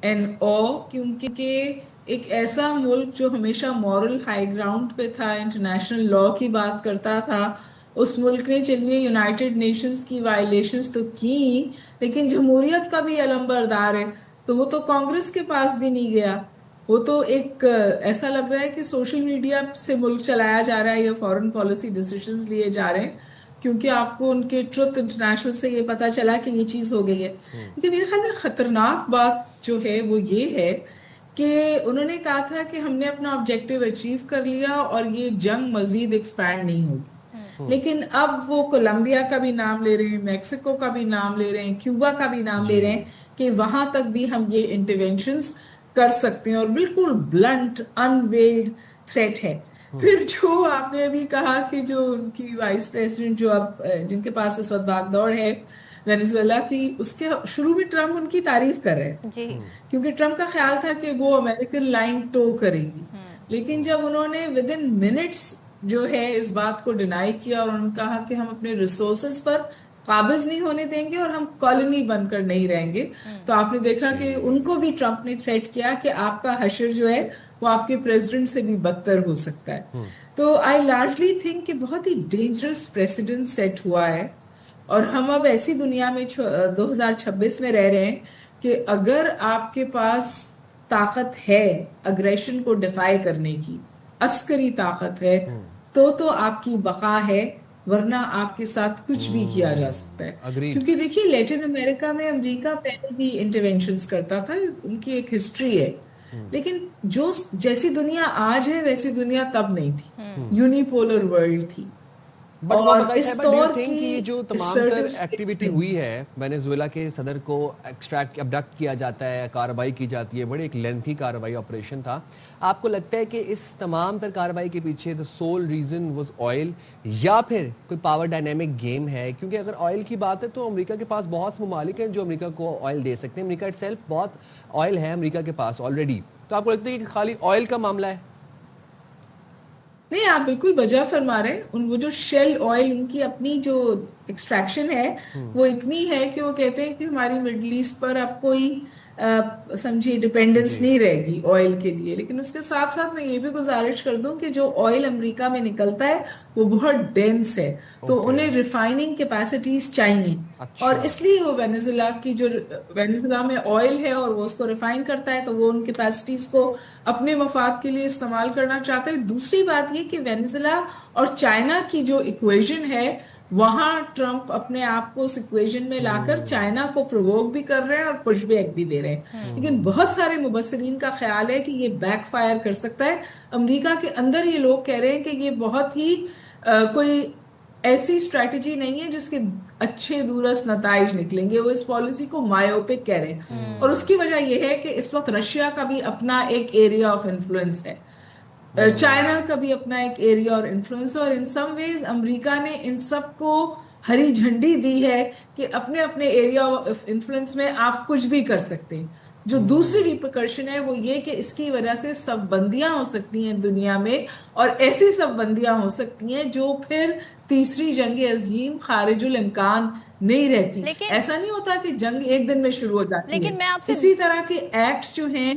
اینڈ او, کیونکہ ایک ایسا ملک جو ہمیشہ مورل ہائی گراؤنڈ پہ تھا, انٹرنیشنل لا کی بات کرتا تھا, اس ملک نے چلیے یونائٹڈ نیشنز کی وائلیشنز تو کی لیکن جمہوریت کا بھی علم بردار ہے, تو وہ تو کانگریس کے پاس بھی نہیں گیا. وہ تو ایک ایسا لگ رہا ہے کہ سوشل میڈیا سے ملک چلایا جا رہا ہے یا فارن پالیسی ڈیسیشنز لیے جا رہے ہیں, کیونکہ آپ کو ان کے ٹروتھ انٹرنیشنل سے یہ پتا چلا کہ یہ چیز ہو گئی ہے. لیکن میرے خیال میں خطرناک بات جو ہے وہ یہ ہے کہ انہوں نے کہا تھا کہ ہم نے اپنا آبجیکٹیو اچیو کر لیا اور یہ جنگ مزید ایکسپینڈ نہیں ہوگی. لیکن اب وہ کولمبیا کا بھی نام لے رہے ہیں, میکسیکو کا بھی نام لے رہے ہیں, کیوبا کا بھی نام لے رہے ہیں کہ وہاں تک بھی ہم یہ انٹرونشنز کر سکتے ہیں, اور بالکل بلنٹ انویلڈ تھریٹ ہے. پھر جو آپ نے ابھی کہا کہ جو ان کی وائس پریزیڈنٹ جو اب جن کے پاس اس وقت بھاگ دوڑ ہے وینزویلا کی, اس کے شروع میں ٹرمپ ان کی تعریف کر رہے ہیں کیونکہ ٹرمپ کا خیال تھا کہ وہ امریکن لائن ٹو کریں گی, لیکن جب انہوں نے ود ان منٹس جو ہے اس بات کو ڈینائی کیا اور انہوں نے کہا کہ ہم اپنے ریسورسز پر قابض نہیں ہونے دیں گے اور ہم کالونی بن کر نہیں رہیں گے, تو آپ نے دیکھا کہ ان کو بھی ٹرمپ نے تھریٹ کیا کہ آپ کا حشر جو ہے وہ آپ کے پریزیڈنٹ سے بھی بدتر ہو سکتا ہے. تو آئی لارجلی تھنک کہ بہت ہی ڈینجرس پریسیڈنٹ سیٹ ہوا ہے, اور ہم اب ایسی دنیا میں 2026 میں رہ رہے ہیں کہ اگر آپ کے پاس طاقت ہے اگریشن کو ڈیفائی کرنے کی, عسکری طاقت ہے, تو آپ کی بقا ہے, ورنہ آپ کے ساتھ کچھ بھی کیا جا سکتا ہے. کیونکہ دیکھیے لیٹن امریکہ میں امریکہ پہلے بھی انٹرونشنز کرتا تھا, ان کی ایک ہسٹری ہے, لیکن جو جیسی دنیا آج ہے ویسی دنیا تب نہیں تھی, یونیپولر ورلڈ تھی. اور اس طور کی جو تمام تر ایکٹیویٹی ہوئی ہے وینزویلا کے صدر کو ابڈکٹ کیا جاتا ہے, کارروائی کی جاتی ہے, بڑی ایک لینتھی کارروائی آپریشن تھا. آپ کو لگتا ہے کہ اس تمام تر کارروائی کے پیچھے the sole reason was oil یا پھر کوئی پاور ڈائنامک گیم ہے؟ کیونکہ اگر آئل کی بات ہے تو امریکہ کے پاس بہت سے ممالک ہیں جو امریکہ کو آئل دے سکتے ہیں. امریکہ اٹ سیلف بہت آئل ہے امریکہ کے پاس آلریڈی, تو آپ کو لگتا ہے کہ خالی آئل کا معاملہ ہے؟ نہیں, آپ بالکل بجا فرما رہے ہیں. وہ جو شیل آئل ان کی اپنی جو ایکسٹریکشن ہے وہ اتنی ہے کہ وہ کہتے ہیں کہ ہماری مڈل ایسٹ پر اب کوئی سمجھیے ڈیپینڈنس نہیں رہے گی آئل کے لیے. لیکن اس کے ساتھ ساتھ میں یہ بھی گزارش کر دوں کہ جو آئل امریکہ میں نکلتا ہے وہ بہت ڈینس ہے, تو انہیں ریفائننگ کیپیسٹیز چاہیے, اور اس لیے وہ وینزویلا کی جو وینزویلا میں آئل ہے اور وہ اس کو ریفائن کرتا ہے تو وہ ان کیپیسٹیز کو اپنے مفاد کے لیے استعمال کرنا چاہتا ہے. دوسری بات یہ کہ وینزویلا اور چائنا کی جو ایکویژن ہے وہاں ٹرمپ اپنے آپ کو اس ایکویژن میں لا کر چائنا کو پرووک بھی کر رہے ہیں اور پش بیک بھی دے رہے ہیں. لیکن بہت سارے مبصرین کا خیال ہے کہ یہ بیک فائر کر سکتا ہے. امریکہ کے اندر یہ لوگ کہہ رہے ہیں کہ یہ بہت ہی کوئی ایسی اسٹریٹجی نہیں ہے جس کے اچھے دورس نتائج نکلیں گے. وہ اس پالیسی کو مایوپک کہہ رہے ہیں, اور اس کی وجہ یہ ہے کہ اس وقت رشیا کا بھی اپنا ایک ایریا آف انفلوئنس ہے, چائنا کا بھی اپنا ایک ایریا اور انفلوئنس, اور ان سم ویز امریکہ نے ان سب کو ہری جھنڈی دی ہے کہ اپنے اپنے ایریا آف انفلوئنس میں آپ کچھ بھی کر سکتے ہیں. جو دوسری ریپرکشن ہے وہ یہ کہ اس کی وجہ سے سب بندیاں ہو سکتی ہیں دنیا میں, اور ایسی سب بندیاں ہو سکتی ہیں جو پھر تیسری جنگ عظیم خارج الامکان نہیں رہتی. ایسا نہیں ہوتا کہ جنگ ایک دن میں شروع ہو جاتی ہے, اسی طرح کے ایکٹس جو ہیں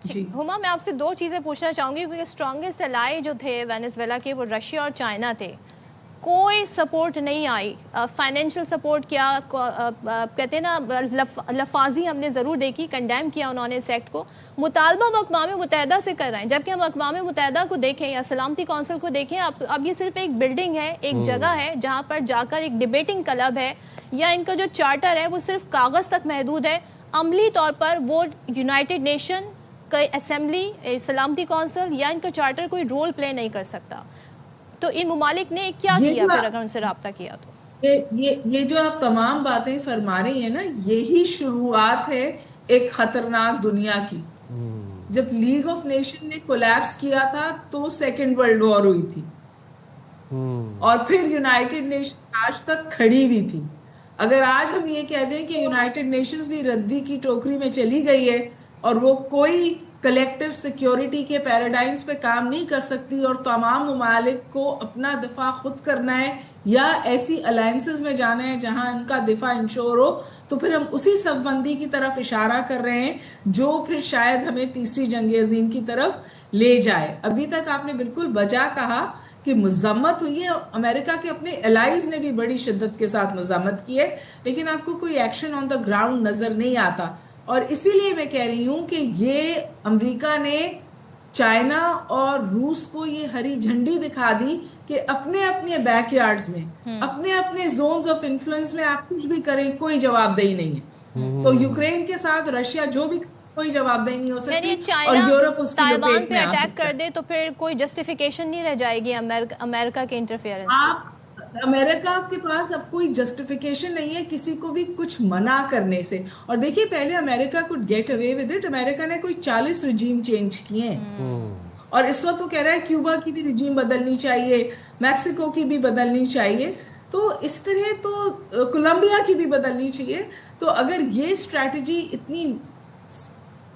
جی ہما میں آپ سے دو چیزیں پوچھنا چاہوں گی کیونکہ اسٹرانگسٹ الائی جو تھے وینیزویلا کے وہ رشیا اور چائنا تھے. کوئی سپورٹ نہیں آئی, فائنینشیل سپورٹ کیا, کہتے ہیں نا لفاظی ہم نے ضرور دیکھی, کنڈیم کیا انہوں نے اس ایکٹ کو. مطالبہ وہ اقوام متحدہ سے کر رہے ہیں, جبکہ ہم اقوام متحدہ کو دیکھیں یا سلامتی کونسل کو دیکھیں, اب یہ صرف ایک بلڈنگ ہے, ایک جگہ ہے جہاں پر جا کر ایک ڈیبیٹنگ کلب ہے, یا ان کا جو چارٹر ہے وہ صرف کاغذ تک محدود ہے. عملی طور پر وہ یونائٹڈ نیشن کا اسمبلی, سلامتی کونسل یا ان کا چارٹر کوئی رول پلے نہیں کر سکتا. تو ان ممالک نے کیا کیا پھر اگر ان سے رابطہ کیا تو؟ یہ جو آپ تمام باتیں فرما رہی ہیں نا, یہی شروعات ہے ایک خطرناک دنیا کی. جب لیگ آف نیشن نے کولیپس کیا تھا تو سیکنڈ ورلڈ وار ہوئی تھی, اور پھر یونائٹڈ نیشنز آج تک کھڑی ہوئی تھی. اگر آج ہم یہ کہہ دیں کہ یونائٹڈ نیشنز بھی ردی کی ٹوکری میں چلی گئی ہے اور وہ کوئی کلیکٹیو سیکیورٹی کے پیراڈائمز پہ کام نہیں کر سکتی اور تمام ممالک کو اپنا دفاع خود کرنا ہے یا ایسی الائنسز میں جانا ہے جہاں ان کا دفاع انشور ہو, تو پھر ہم اسی صف بندی کی طرف اشارہ کر رہے ہیں جو پھر شاید ہمیں تیسری جنگ عظیم کی طرف لے جائے. ابھی تک آپ نے بالکل بجا کہا کہ مذمت ہوئی ہے, امریکہ کے اپنے الائز نے بھی بڑی شدت کے ساتھ مذمت کی ہے, لیکن آپ کو کوئی ایکشن آن دا گراؤنڈ نظر نہیں آتا. اور اسی لیے میں کہہ رہی ہوں کہ یہ امریکہ نے چائنا اور روس کو یہ ہری جھنڈی دکھا دی کہ اپنے اپنے بیک یارڈز میں, اپنے اپنے زونز آف انفلوئنس میں آپ کچھ بھی کریں, کوئی جواب دہی نہیں ہے. تو یوکرین کے ساتھ رشیا جو بھی کوئی جواب دہی نہیں ہو سکتی, اور یورپ اس کی تائیوان پہ اٹیک کر دے تو پھر کوئی جسٹیفیکیشن نہیں رہ جائے گی امریکہ کے انٹرفیئرنس. امریکہ کے پاس اب کوئی جسٹیفیکیشن نہیں ہے کسی کو بھی کچھ منع کرنے سے. اور دیکھیے پہلے امریکہ could get away with it, امریکہ نے کوئی 40 رجیم چینج کیے ہیں, اور اس وقت وہ کہہ رہا ہے کیوبا کی بھی رجیم بدلنی چاہیے, میکسیکو کی بھی بدلنی چاہیے, تو اس طرح تو کولمبیا کی بھی بدلنی چاہیے. تو اگر یہ اسٹریٹجی اتنی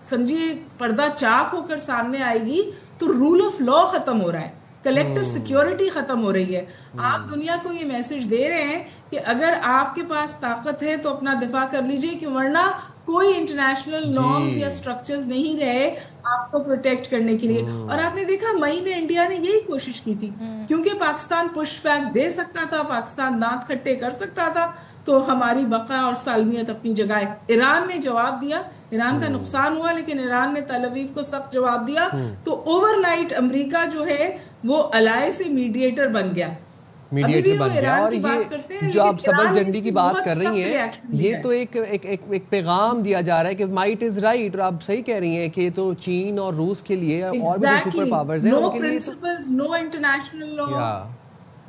سمجھیے پردہ چاک ہو کر سامنے آئے گی تو رول آف لا ختم ہو رہا ہے, کلیکٹیو سیکیورٹی ختم ہو رہی ہے. آپ دنیا کو یہ میسج دے رہے ہیں کہ اگر آپ کے پاس طاقت ہے تو اپنا دفاع کر لیجئے, کہ ورنہ کوئی انٹرنیشنل نارمز یا سٹرکچرز نہیں رہے آپ کو پروٹیکٹ کرنے کے لیے. اور آپ نے دیکھا مئی میں انڈیا نے یہی کوشش کی تھی, کیونکہ پاکستان پش بیک دے سکتا تھا, پاکستان دانت کھٹے کر سکتا تھا, تو ہماری بقا اور سالمیت اپنی جگہ ہے. ایران نے جواب دیا, ایران کا نقصان ہوا لیکن ایران نے تل اویو کو سخت جواب دیا, تو اوور نائٹ امریکہ جو ہے وہ الائی سے میڈیٹر بن گیا. اور یہ جو آپ سبز جھنڈی کی بات کر رہی ہیں, یہ تو ایک پیغام دیا جا رہا ہے کہ مائٹ از رائٹ, اور آپ صحیح کہہ رہی ہیں کہ یہ تو چین اور روس کے لیے اور بھی جو سپر پاورز ہیں ان کے لیے نو انٹرنیشنل لا,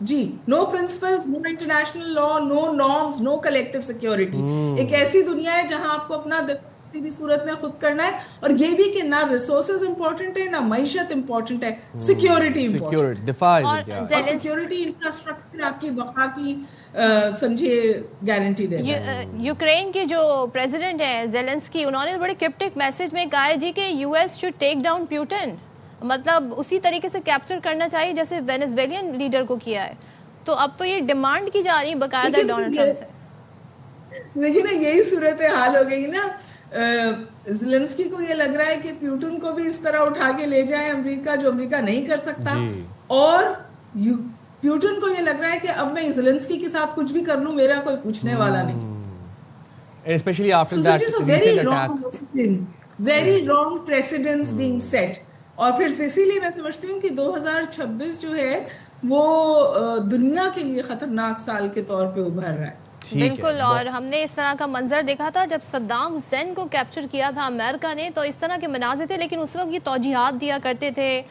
جی نو پرنسپلز, نو انٹرنیشنل لا, نو نارمز, نو کلیکٹیو سیکیورٹی. ایک ایسی دنیا ہے جہاں آپ کو اپنا کسی بھی صورت میں خود کرنا ہے, اور یہ بھی کہ نہ ریسورسز امپورٹنٹ ہے, نہ معیشت امپورٹنٹ ہے, سیکیورٹی امپورٹنٹ, اور سیکیورٹی انفراسٹرکچر آپ کی بقا کی سمجھے گارنٹی دے رہا ہے. یوکرین کے جو پریزیڈنٹ ہیں زیلنسکی, انہوں نے بڑے کرپٹک میسج میں کہا ہے جی کہ U S should take down Putin, مطلب اسی طریقے سے کیپچر کرنا چاہیے جیسے وینیزویلین لیڈر کو کیا ہے. تو اب تو یہ ڈیمانڈ کی جا رہی ہے باقاعدہ ڈونلڈ ٹرمپ سے. لیکن یہی صورتحال ہو گئی نا, زیلنسکی کو یہ لگ رہا ہے کہ پیوٹن کو بھی اس طرح اٹھا کے لے جائے امریکہ, جو امریکہ نہیں کر سکتا, اور پیوٹن کو یہ لگ رہا ہے کہ اب میں زیلنسکی کے ساتھ کچھ بھی کر لوں میرا کوئی پوچھنے والا نہیں. Especially after that recent attack. Very wrong precedents being set. اور پھر اسی لیے میں سمجھتی ہوں کہ 2026 جو ہے وہ دنیا کے لیے خطرناک سال کے طور پہ ابھر رہا ہے. بالکل, اور ہم نے اس طرح کا منظر دیکھا تھا جب صدام حسین کو کیپچر کیا تھا امریکہ نے, تو اس طرح کے مناظر تھے, لیکن اس وقت یہ توجیہات دیا کرتے تھے,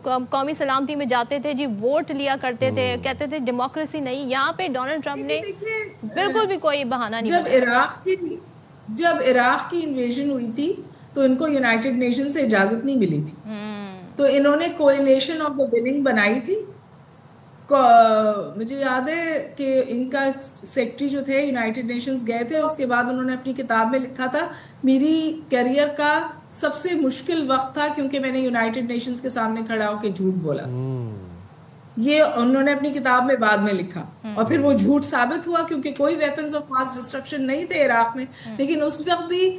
قومی سلامتی میں جاتے تھے جی, ووٹ لیا کرتے تھے, کہتے تھے ڈیموکریسی نہیں. یہاں پہ ڈونلڈ ٹرمپ نے بالکل بھی کوئی بہانہ نہیں. جب عراق کی انویژن ہوئی تھی تو ان کو یونائٹڈ نیشن سے اجازت نہیں ملی تھی, تو انہوں نے کولیشن آف دا وننگ بنائی تھی. مجھے یاد ہے کہ ان کا سیکرٹری جو تھے یونائٹڈ نیشنز گئے تھے, اس کے بعد انہوں نے اپنی کتاب میں لکھا تھا میری کیریئر کا سب سے مشکل وقت تھا کیونکہ میں نے یونائٹڈ نیشنز کے سامنے کھڑا ہو کے جھوٹ بولا. یہ انہوں نے اپنی کتاب میں بعد میں لکھا, اور پھر وہ جھوٹ ثابت ہوا کیونکہ کوئی ویپنز آف ماس ڈسٹرکشن نہیں تھے عراق میں, لیکن اس وقت بھی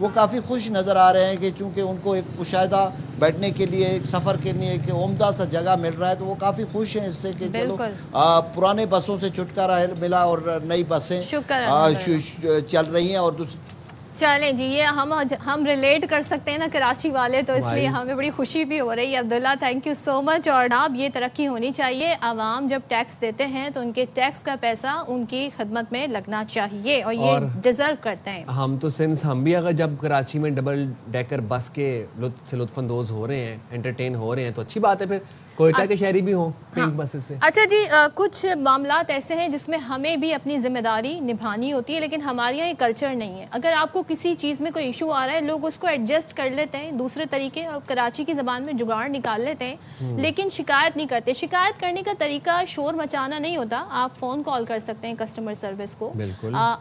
وہ کافی خوش نظر آ رہے ہیں کہ چونکہ ان کو ایک کشادہ بیٹھنے کے لیے ایک سفر کے لیے ایک عمدہ سا جگہ مل رہا ہے، تو وہ کافی خوش ہیں اس سے کہ چلو پرانے بسوں سے چھٹکارا ملا اور نئی بسیں چل رہی ہیں. اور چلیں جی، یہ ہم ریلیٹ کر سکتے ہیں نا کراچی والے، تو اس لیے ہمیں بڑی خوشی بھی ہو رہی ہے. عبداللہ تھینک یو سو مچ. اور اب یہ ترقی ہونی چاہیے، عوام جب ٹیکس دیتے ہیں تو ان کے ٹیکس کا پیسہ ان کی خدمت میں لگنا چاہیے، اور یہ ڈیزرو کرتے ہیں. ہم تو سنس ہم بھی اگر جب کراچی میں ڈبل ڈیکر بس کے سے لطف اندوز ہو رہے ہیں، انٹرٹین ہو رہے ہیں، تو اچھی بات ہے. پھر کوئٹہ کے شہری بھی ہوں پنک بسز سے. اچھا جی، کچھ معاملات ایسے ہیں جس میں ہمیں بھی اپنی ذمہ داری نبھانی ہوتی ہے، لیکن ہمارے یہاں یہ کلچر نہیں ہے. اگر آپ کو کسی چیز میں کوئی ایشو آ رہا ہے، لوگ اس کو ایڈجسٹ کر لیتے ہیں دوسرے طریقے، اور کراچی کی زبان میں جگاڑ نکال لیتے ہیں، لیکن شکایت نہیں کرتے. شکایت کرنے کا طریقہ شور مچانا نہیں ہوتا. آپ فون کال کر سکتے ہیں کسٹمر سروس کو،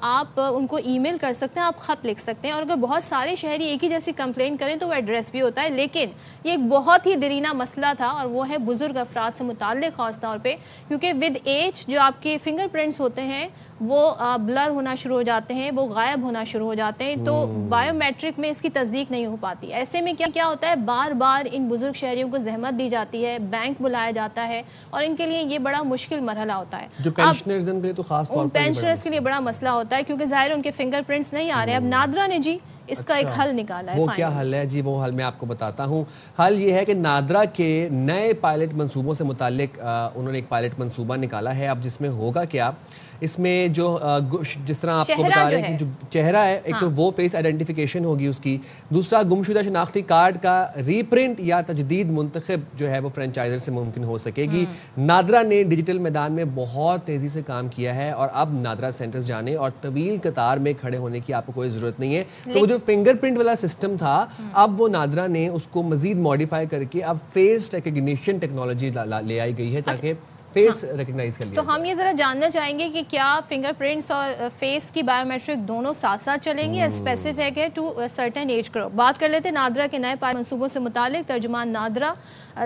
آپ ان کو ای میل کر سکتے ہیں، آپ خط لکھ سکتے ہیں. اور اگر بہت سارے شہری ایک ہی جیسی کمپلین کریں تو وہ ایڈریس بھی ہوتا ہے. لیکن یہ ایک بہت ہی دیرینہ مسئلہ تھا، اور وہ ہے بزرگ افراد سے متعلق، خاص طور پہ کیونکہ ود ایج جو آپ کے فنگر پرنٹس ہوتے ہیں وہ بلر ہونا شروع ہو جاتے ہیں، وہ غائب ہونا شروع ہو جاتے ہیں، تو بایو میٹرک میں اس کی تصدیق نہیں ہو پاتی. ایسے میں کیا ہوتا ہے، بار بار ان بزرگ شہریوں کو زحمت دی جاتی ہے، بینک بلایا جاتا ہے، اور ان کے لیے یہ بڑا مشکل مرحلہ ہوتا ہے. جو پینشنرز کے لیے تو خاص طور پر پینشنرز کے لیے بڑا مسئلہ ہوتا ہے، کیونکہ ظاہر ان کے فنگر پرنٹس نہیں آ رہے. اب نادرا نے جی اس کا ایک حل نکالا ہے. وہ کیا حل ہے جی؟ وہ حل میں آپ کو بتاتا ہوں. حل یہ ہے کہ نادرا کے نئے پائلٹ منصوبوں سے متعلق انہوں نے ایک پائلٹ منصوبہ نکالا ہے. اب جس میں ہوگا کیا، اس میں جو جس طرح آپ کو بتا رہے ہیں کہ جو چہرہ ہے، ایک تو وہ فیس آئیڈینٹیفیکیشن ہوگی اس کی، دوسرا گمشدہ شناختی کارڈ کا ری پرنٹ یا تجدید منتخب جو ہے وہ فرینچائزر سے ممکن ہو سکے گی. نادرا نے ڈیجیٹل میدان میں بہت تیزی سے کام کیا ہے، اور اب نادرا سینٹرز جانے اور طویل قطار میں کھڑے ہونے کی آپ کو کوئی ضرورت نہیں ہے. تو وہ جو فنگر پرنٹ والا سسٹم تھا، اب وہ نادرا نے اس کو مزید موڈیفائی کر کے اب فیس ریکگنیشن ٹیکنالوجی لے آئی گئی ہے تاکہ فیس ریکگنائز کر لیا. تو ہم یہ ذرا جاننا چاہیں گے کہ کیا فنگر پرنٹس اور فیس کی بایو میٹرک دونوں ساتھ ساتھ چلیں گے یا اسپیسیفک ہے ٹو سرٹن ایج گروپ. بات کر لیتے ہیں نادرا کے نئے پائلٹ منصوبوں سے متعلق. ترجمان NADRA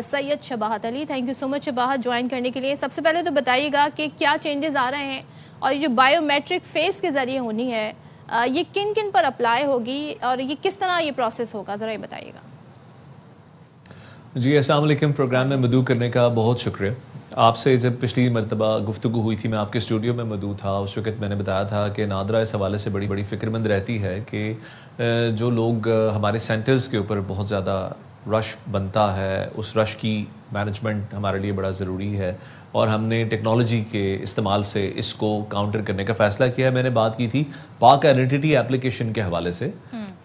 Syed Shabahat Ali, thank you so much Shabahat join کرنے کے لیے. سب سے پہلے تو بتائیے گا کہ کیا چینجز آ رہے ہیں، اور یہ جو بایو میٹرک فیس کے ذریعے ہونی ہے یہ کن کن پر اپلائی ہوگی، اور یہ کس طرح یہ پروسیس ہوگا، ذرا یہ بتائیے گا. جی السلام علیکم. پروگرام میں مدعو کرنے کا بہت شکریہ. آپ سے جب پچھلی مرتبہ گفتگو ہوئی تھی، میں آپ کے اسٹوڈیو میں مدعو تھا. اس وقت میں نے بتایا تھا کہ نادرا اس حوالے سے بڑی فکر مند رہتی ہے کہ جو لوگ ہمارے سینٹرز کے اوپر بہت زیادہ رش بنتا ہے، اس رش کی مینجمنٹ ہمارے لیے بڑا ضروری ہے، اور ہم نے ٹیکنالوجی کے استعمال سے اس کو کاؤنٹر کرنے کا فیصلہ کیا. میں نے بات کی تھی پاک آئیڈینٹی ایپلیکیشن کے حوالے سے،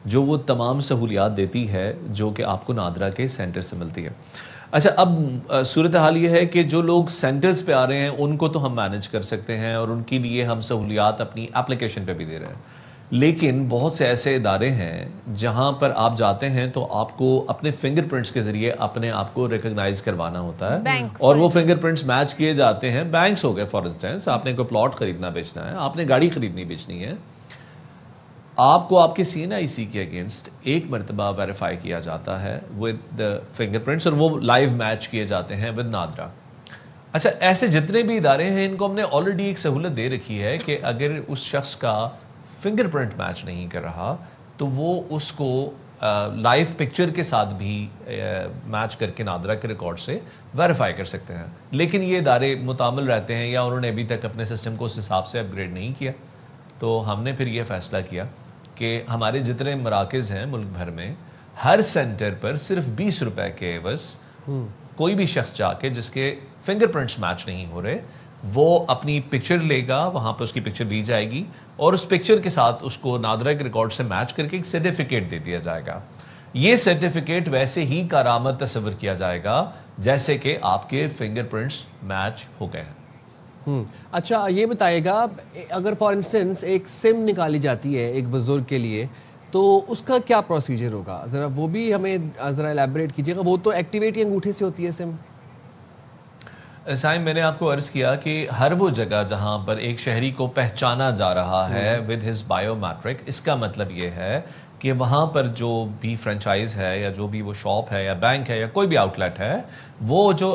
جو وہ تمام سہولیات دیتی ہے جو کہ آپ کو نادرا کے سینٹر سے ملتی ہے. اچھا، اب صورتحال یہ ہے کہ جو لوگ سینٹرز پہ آ رہے ہیں ان کو تو ہم مینج کر سکتے ہیں، اور ان کے لیے ہم سہولیات اپنی اپلیکیشن پہ بھی دے رہے ہیں. لیکن بہت سے ایسے ادارے ہیں جہاں پر آپ جاتے ہیں تو آپ کو اپنے فنگر پرنٹس کے ذریعے اپنے آپ کو ریکگنائز کروانا ہوتا ہے، اور وہ فنگر پرنٹس میچ کیے جاتے ہیں. بینکس ہو گئے فار انسٹنس، آپ نے کوئی پلاٹ خریدنا بیچنا ہے، آپ نے گاڑی خریدنی بیچنی ہے، آپ کو آپ کے CNIC کے اگینسٹ ایک مرتبہ ویریفائی کیا جاتا ہے ود فنگر پرنٹس، اور وہ لائیو میچ کیے جاتے ہیں ود نادرا. اچھا، ایسے جتنے بھی ادارے ہیں ان کو ہم نے آلریڈی ایک سہولت دے رکھی ہے کہ اگر اس شخص کا فنگر پرنٹ میچ نہیں کر رہا تو وہ اس کو لائیو پکچر کے ساتھ بھی میچ کر کے نادرا کے ریکارڈ سے ویریفائی کر سکتے ہیں. لیکن یہ ادارے متعامل رہتے ہیں یا انہوں نے ابھی تک اپنے سسٹم کو اس حساب سے اپ گریڈ نہیں کیا، تو ہم نے پھر یہ فیصلہ کیا کہ ہمارے جتنے مراکز ہیں ملک بھر میں، ہر سینٹر پر صرف 20 روپے کے عوض کوئی بھی شخص جا کے جس کے فنگر پرنٹس میچ نہیں ہو رہے، وہ اپنی پکچر لے گا، وہاں پہ اس کی پکچر دی جائے گی، اور اس پکچر کے ساتھ اس کو نادرا کے ریکارڈ سے میچ کر کے ایک سرٹیفکیٹ دے دیا جائے گا. یہ سرٹیفکیٹ ویسے ہی کارآمد تصور کیا جائے گا جیسے کہ آپ کے فنگر پرنٹس میچ ہو گئے ہیں. اچھا، یہ بتائیے گا اگر فار انسٹنس ایک سم نکالی جاتی ہے ایک بزرگ کے لیے تو اس کا کیا پروسیجر ہوگا، ذرا وہ بھی ہمیں ذرا ایلیبریٹ کیجیے گا. وہ تو ایکٹیویٹ یا انگوٹھے سے ہوتی ہے سم. سائم، میں نے آپ کو عرض کیا کہ ہر وہ جگہ جہاں پر ایک شہری کو پہچانا جا رہا ہے ود ہز بایو میٹرک، اس کا مطلب یہ ہے کہ وہاں پر جو بھی فرینچائز ہے یا جو بھی وہ شاپ ہے یا بینک ہے یا کوئی بھی آؤٹ لیٹ ہے، وہ جو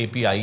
API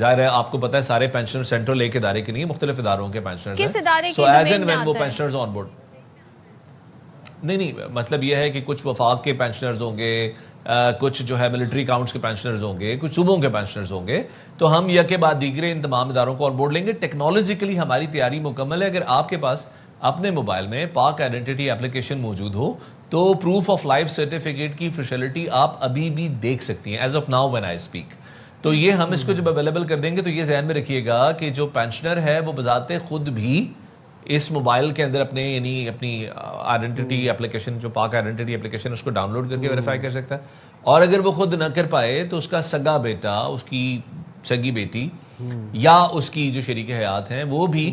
ظاہر ہے آپ کو پتہ ہے سارے پینشنر سینٹرل ایک ادارے کے نہیں، مختلف اداروں کے پینشنرز ہیں. کس ادارے کے سو ایز اینڈ میں وین وہ آتا ہے؟ پینشنرز آن بورڈ نہیں مطلب یہ ہے کہ کچھ وفاق کے پینشنرز ہوں گے، کچھ جو ہے ملٹری اکاؤنٹس کے پینشنرز ہوں گے، کچھ صوبوں کے پینشنرز ہوں گے، تو ہم یک بعد دیگرے ان تمام اداروں کو آن بورڈ لیں گے. ٹیکنالوجیکلی ہماری تیاری مکمل ہے. اگر آپ کے پاس اپنے موبائل میں پاک آئیڈینٹی اپلیکیشن موجود ہو تو پروف آف لائف سرٹیفکیٹ کی فیسلٹی آپ ابھی بھی دیکھ سکتی ہیں as of now when I speak. تو یہ ہم اس کو جب اویلیبل کر دیں گے تو یہ ذہن میں رکھیے گا کہ جو پینشنر ہے وہ بذات خود بھی اس موبائل کے اندر اپنے یعنی اپنی آئیڈینٹی اپلیکیشن جو پاک آئیڈینٹی اپلیکیشن اس کو ڈاؤن لوڈ کر کے ویریفائی کر سکتا ہے. اور اگر وہ خود نہ کر پائے تو اس کا سگا بیٹا، اس کی سگی بیٹی یا اس کی جو شریک حیات ہیں وہ بھی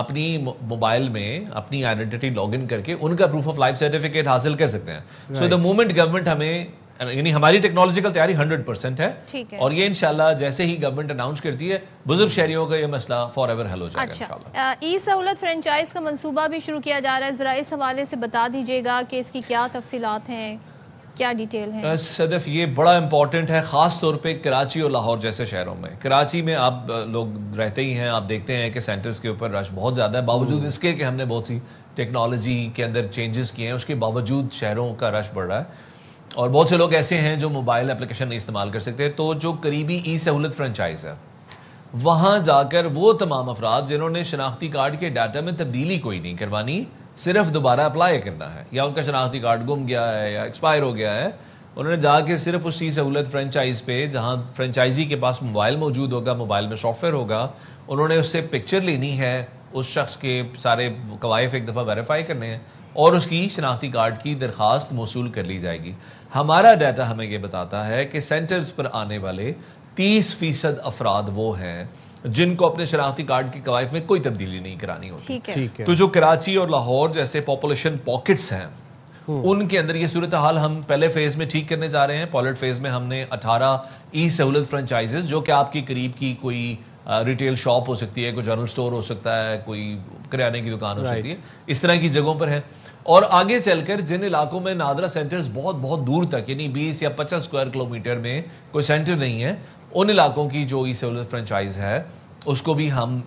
اپنی موبائل میں اپنی آئیڈینٹی لاگ ان کر کے ان کا پروف آف لائف سرٹیفکیٹ حاصل کر سکتے ہیں. سو دا مومنٹ گورنمنٹ ہمیں یعنی ہماری ٹیکنالوجیکل تیاری 100% ہے اور یہ انشاءاللہ جیسے ہی گورنمنٹ اناؤنس کرتی ہے بزرگ شہریوں کا یہ مسئلہ فار ایور حل ہو جائے گا انشاءاللہ. ای سہولت فرنچائز کا منصوبہ بھی شروع کیا جا رہا ہے، ذرا اس حوالے سے بتا دیجیے گا کہ اس کی کیا تفصیلات ہیں، کیا ڈیٹیل ہے؟ صدف یہ بڑا امپورٹنٹ ہے خاص طور پہ کراچی اور لاہور جیسے شہروں میں. کراچی میں آپ لوگ رہتے ہی ہیں، آپ دیکھتے ہیں کہ سینٹرز کے اوپر رش بہت زیادہ ہے، باوجود اس کے کہ ہم نے بہت سی ٹیکنالوجی کے اندر چینجز کیے ہیں اس کے باوجود شہروں کا رش بڑھ رہا ہے اور بہت سے لوگ ایسے ہیں جو موبائل اپلیکیشن نہیں استعمال کر سکتے. تو جو قریبی ای سہولت فرنچائز ہے وہاں جا کر وہ تمام افراد جنہوں نے شناختی کارڈ کے ڈاٹا میں تبدیلی کوئی نہیں کروانی، صرف دوبارہ اپلائی کرنا ہے یا ان کا شناختی کارڈ گم گیا ہے یا ایکسپائر ہو گیا ہے، انہوں نے جا کے صرف اسی سہولت فرنچائز پہ جہاں فرنچائزی کے پاس موبائل موجود ہوگا، موبائل میں سافٹ ویئر ہوگا، انہوں نے اس سے پکچر لینی ہے، اس شخص کے سارے قوائف ایک دفعہ ویریفائی کرنے ہیں اور اس کی شناختی کارڈ کی درخواست موصول کر لی جائے گی. ہمارا ڈیٹا ہمیں یہ بتاتا ہے کہ سینٹرز پر آنے والے 30% افراد وہ ہیں جن کو اپنے شناختی کارڈ کی قوائف میں کوئی تبدیلی نہیں کرانی ہوتی. تو جو کراچی اور لاہور جیسے پاپولیشن پاکٹس ہیں ان کے اندر یہ صورتحال ہم پہلے فیز میں ٹھیک کرنے جا رہے ہیں. پائلٹ فیز میں ہم نے 18 ای سہولت فرنچائزز جو کہ آپ کی قریب کی کوئی ریٹیل شاپ ہو سکتی ہے، کوئی جنرل سٹور ہو سکتا ہے، کوئی کریانے کی دکان ہو سکتی ہے، اس طرح کی جگہوں پر ہیں. اور آگے چل کر جن علاقوں میں نادرا سینٹرز بہت بہت دور تک یعنی 20 یا 50 اسکوائر کلومیٹر میں کوئی سینٹر نہیں ہے، ان علاقوں کی جو ای سہولت فرنچائز ہے اس کو بھی ہم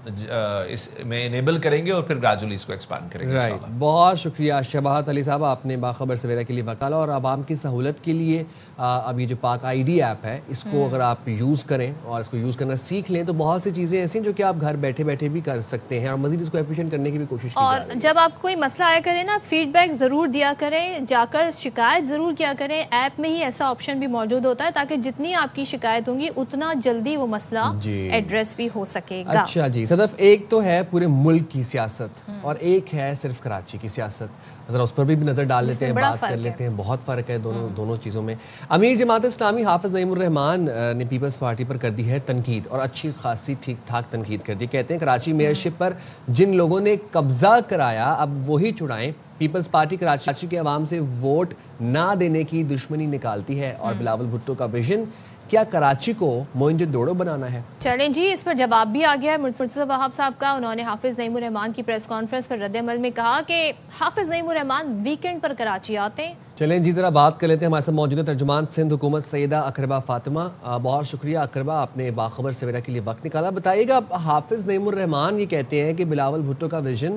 اس میں انیبل کریں گے اور پھر گریجولی اس کو ایکسپینڈ کریں گے انشاءاللہ. بہت شکریہ شباہت علی صاحب، آپ نے باخبر سویرا کے لیے وقت ڈالا اور عوام کی سہولت کے لیے اب یہ جو پاک آئی ڈی ایپ ہے اس کو اگر آپ یوز کریں اور اس کو یوز کرنا سیکھ لیں تو بہت سی چیزیں ایسی ہیں جو کہ آپ گھر بیٹھے بیٹھے بھی کر سکتے ہیں اور مزید اس کو ایفیشینٹ کرنے کی بھی کوشش کی جا رہی ہے. اور جب آپ کوئی مسئلہ آیا کریں نا فیڈ بیک ضرور دیا کریں، جا کر شکایت ضرور کیا کریں. ایپ میں ہی ایسا آپشن بھی موجود ہوتا ہے تاکہ جتنی آپ کی شکایت ہوں گی اتنا جلدی وہ مسئلہ ایڈریس بھی ہو سکے گا. اچھا جی صدف، ایک تو ہے پورے ملک کی سیاست اور ایک ہے صرف کراچی کی سیاست، ذرا اس پر بھی نظر ڈال لیتے ہیں، بات کر لیتے ہیں. بہت فرق ہے دونوں چیزوں میں. امیر جماعت اسلامی حافظ نعیم الرحمان نے پیپلز پارٹی پر کر دی ہے تنقید اور اچھی خاصی ٹھیک ٹھاک تنقید کر دی. کہتے ہیں کراچی میئرشپ پر جن لوگوں نے قبضہ کرایا اب وہی چھڑائیں. پیپلز پارٹی کراچی کے عوام سے ووٹ نہ دینے کی دشمنی نکالتی ہے اور بلاول بھٹو کا ویژن کیا کراچی کو موئنجو بنانا ہے؟ چلیں جی، اس پر جواب بھی آ گیا ہے مرتضی وہاب صاحب کا. انہوں نے حافظ نعیم الرحمان کی پریس کانفرنس پر رد عمل میں کہا کہ حافظ نعیم الرحمان ویکینڈ پر کراچی آتے ہیں. چلیں جی ذرا بات کر لیتے ہیں. ہمارے ساتھ موجود ہے ترجمان سندھ حکومت سیدہ اقربا فاطمہ. بہت شکریہ اقربا، آپ نے باخبر سویرا کے لیے وقت نکالا. بتائیے گا حافظ نعیم الرحمان یہ کہتے ہیں کہ بلاول بھٹو کا ویژن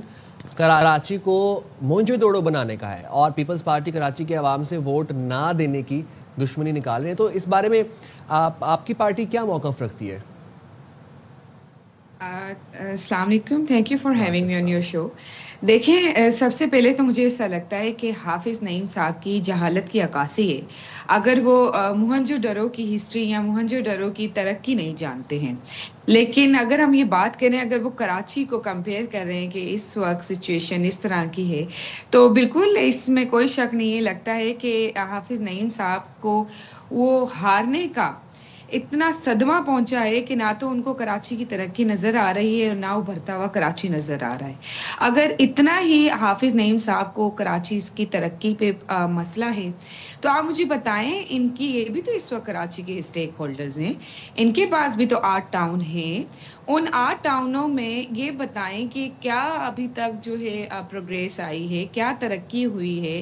کراچی کو موئنجو بنانے کا ہے اور پیپلز پارٹی کراچی کے عوام سے ووٹ نہ دینے کی دشمنی نکال رہے ہیں. تو اس بارے میں آپ کی پارٹی کیا موقف رکھتی ہے؟ السلام علیکم، thank you for having me on your show. دیکھیں، سب سے پہلے تو مجھے ایسا لگتا ہے کہ حافظ نعیم صاحب کی جہالت کی عکاسی ہے اگر وہ موہنجو ڈرو کی ہسٹری یا موہنجو ڈرو کی ترقی نہیں جانتے ہیں. لیکن اگر ہم یہ بات کریں، اگر وہ کراچی کو کمپیئر کر رہے ہیں کہ اس وقت سچویشن اس طرح کی ہے تو بالکل اس میں کوئی شک نہیں ہے. لگتا ہے کہ حافظ نعیم صاحب کو وہ ہارنے کا اتنا صدمہ پہنچا ہے کہ نہ تو ان کو کراچی کی ترقی نظر آ رہی ہے اور نہ ابھرتا ہوا کراچی نظر آ رہا ہے. اگر اتنا ہی حافظ نعیم صاحب کو کراچی کی ترقی پہ مسئلہ ہے تو آپ مجھے بتائیں، ان کی یہ بھی تو اس وقت کراچی کے اسٹیک ہولڈرز ہیں، ان کے پاس بھی تو 8 ٹاؤن ہیں. ان 8 ٹاؤنوں میں یہ بتائیں کہ کیا ابھی تک جو ہے پروگریس آئی ہے، کیا ترقی ہوئی ہے.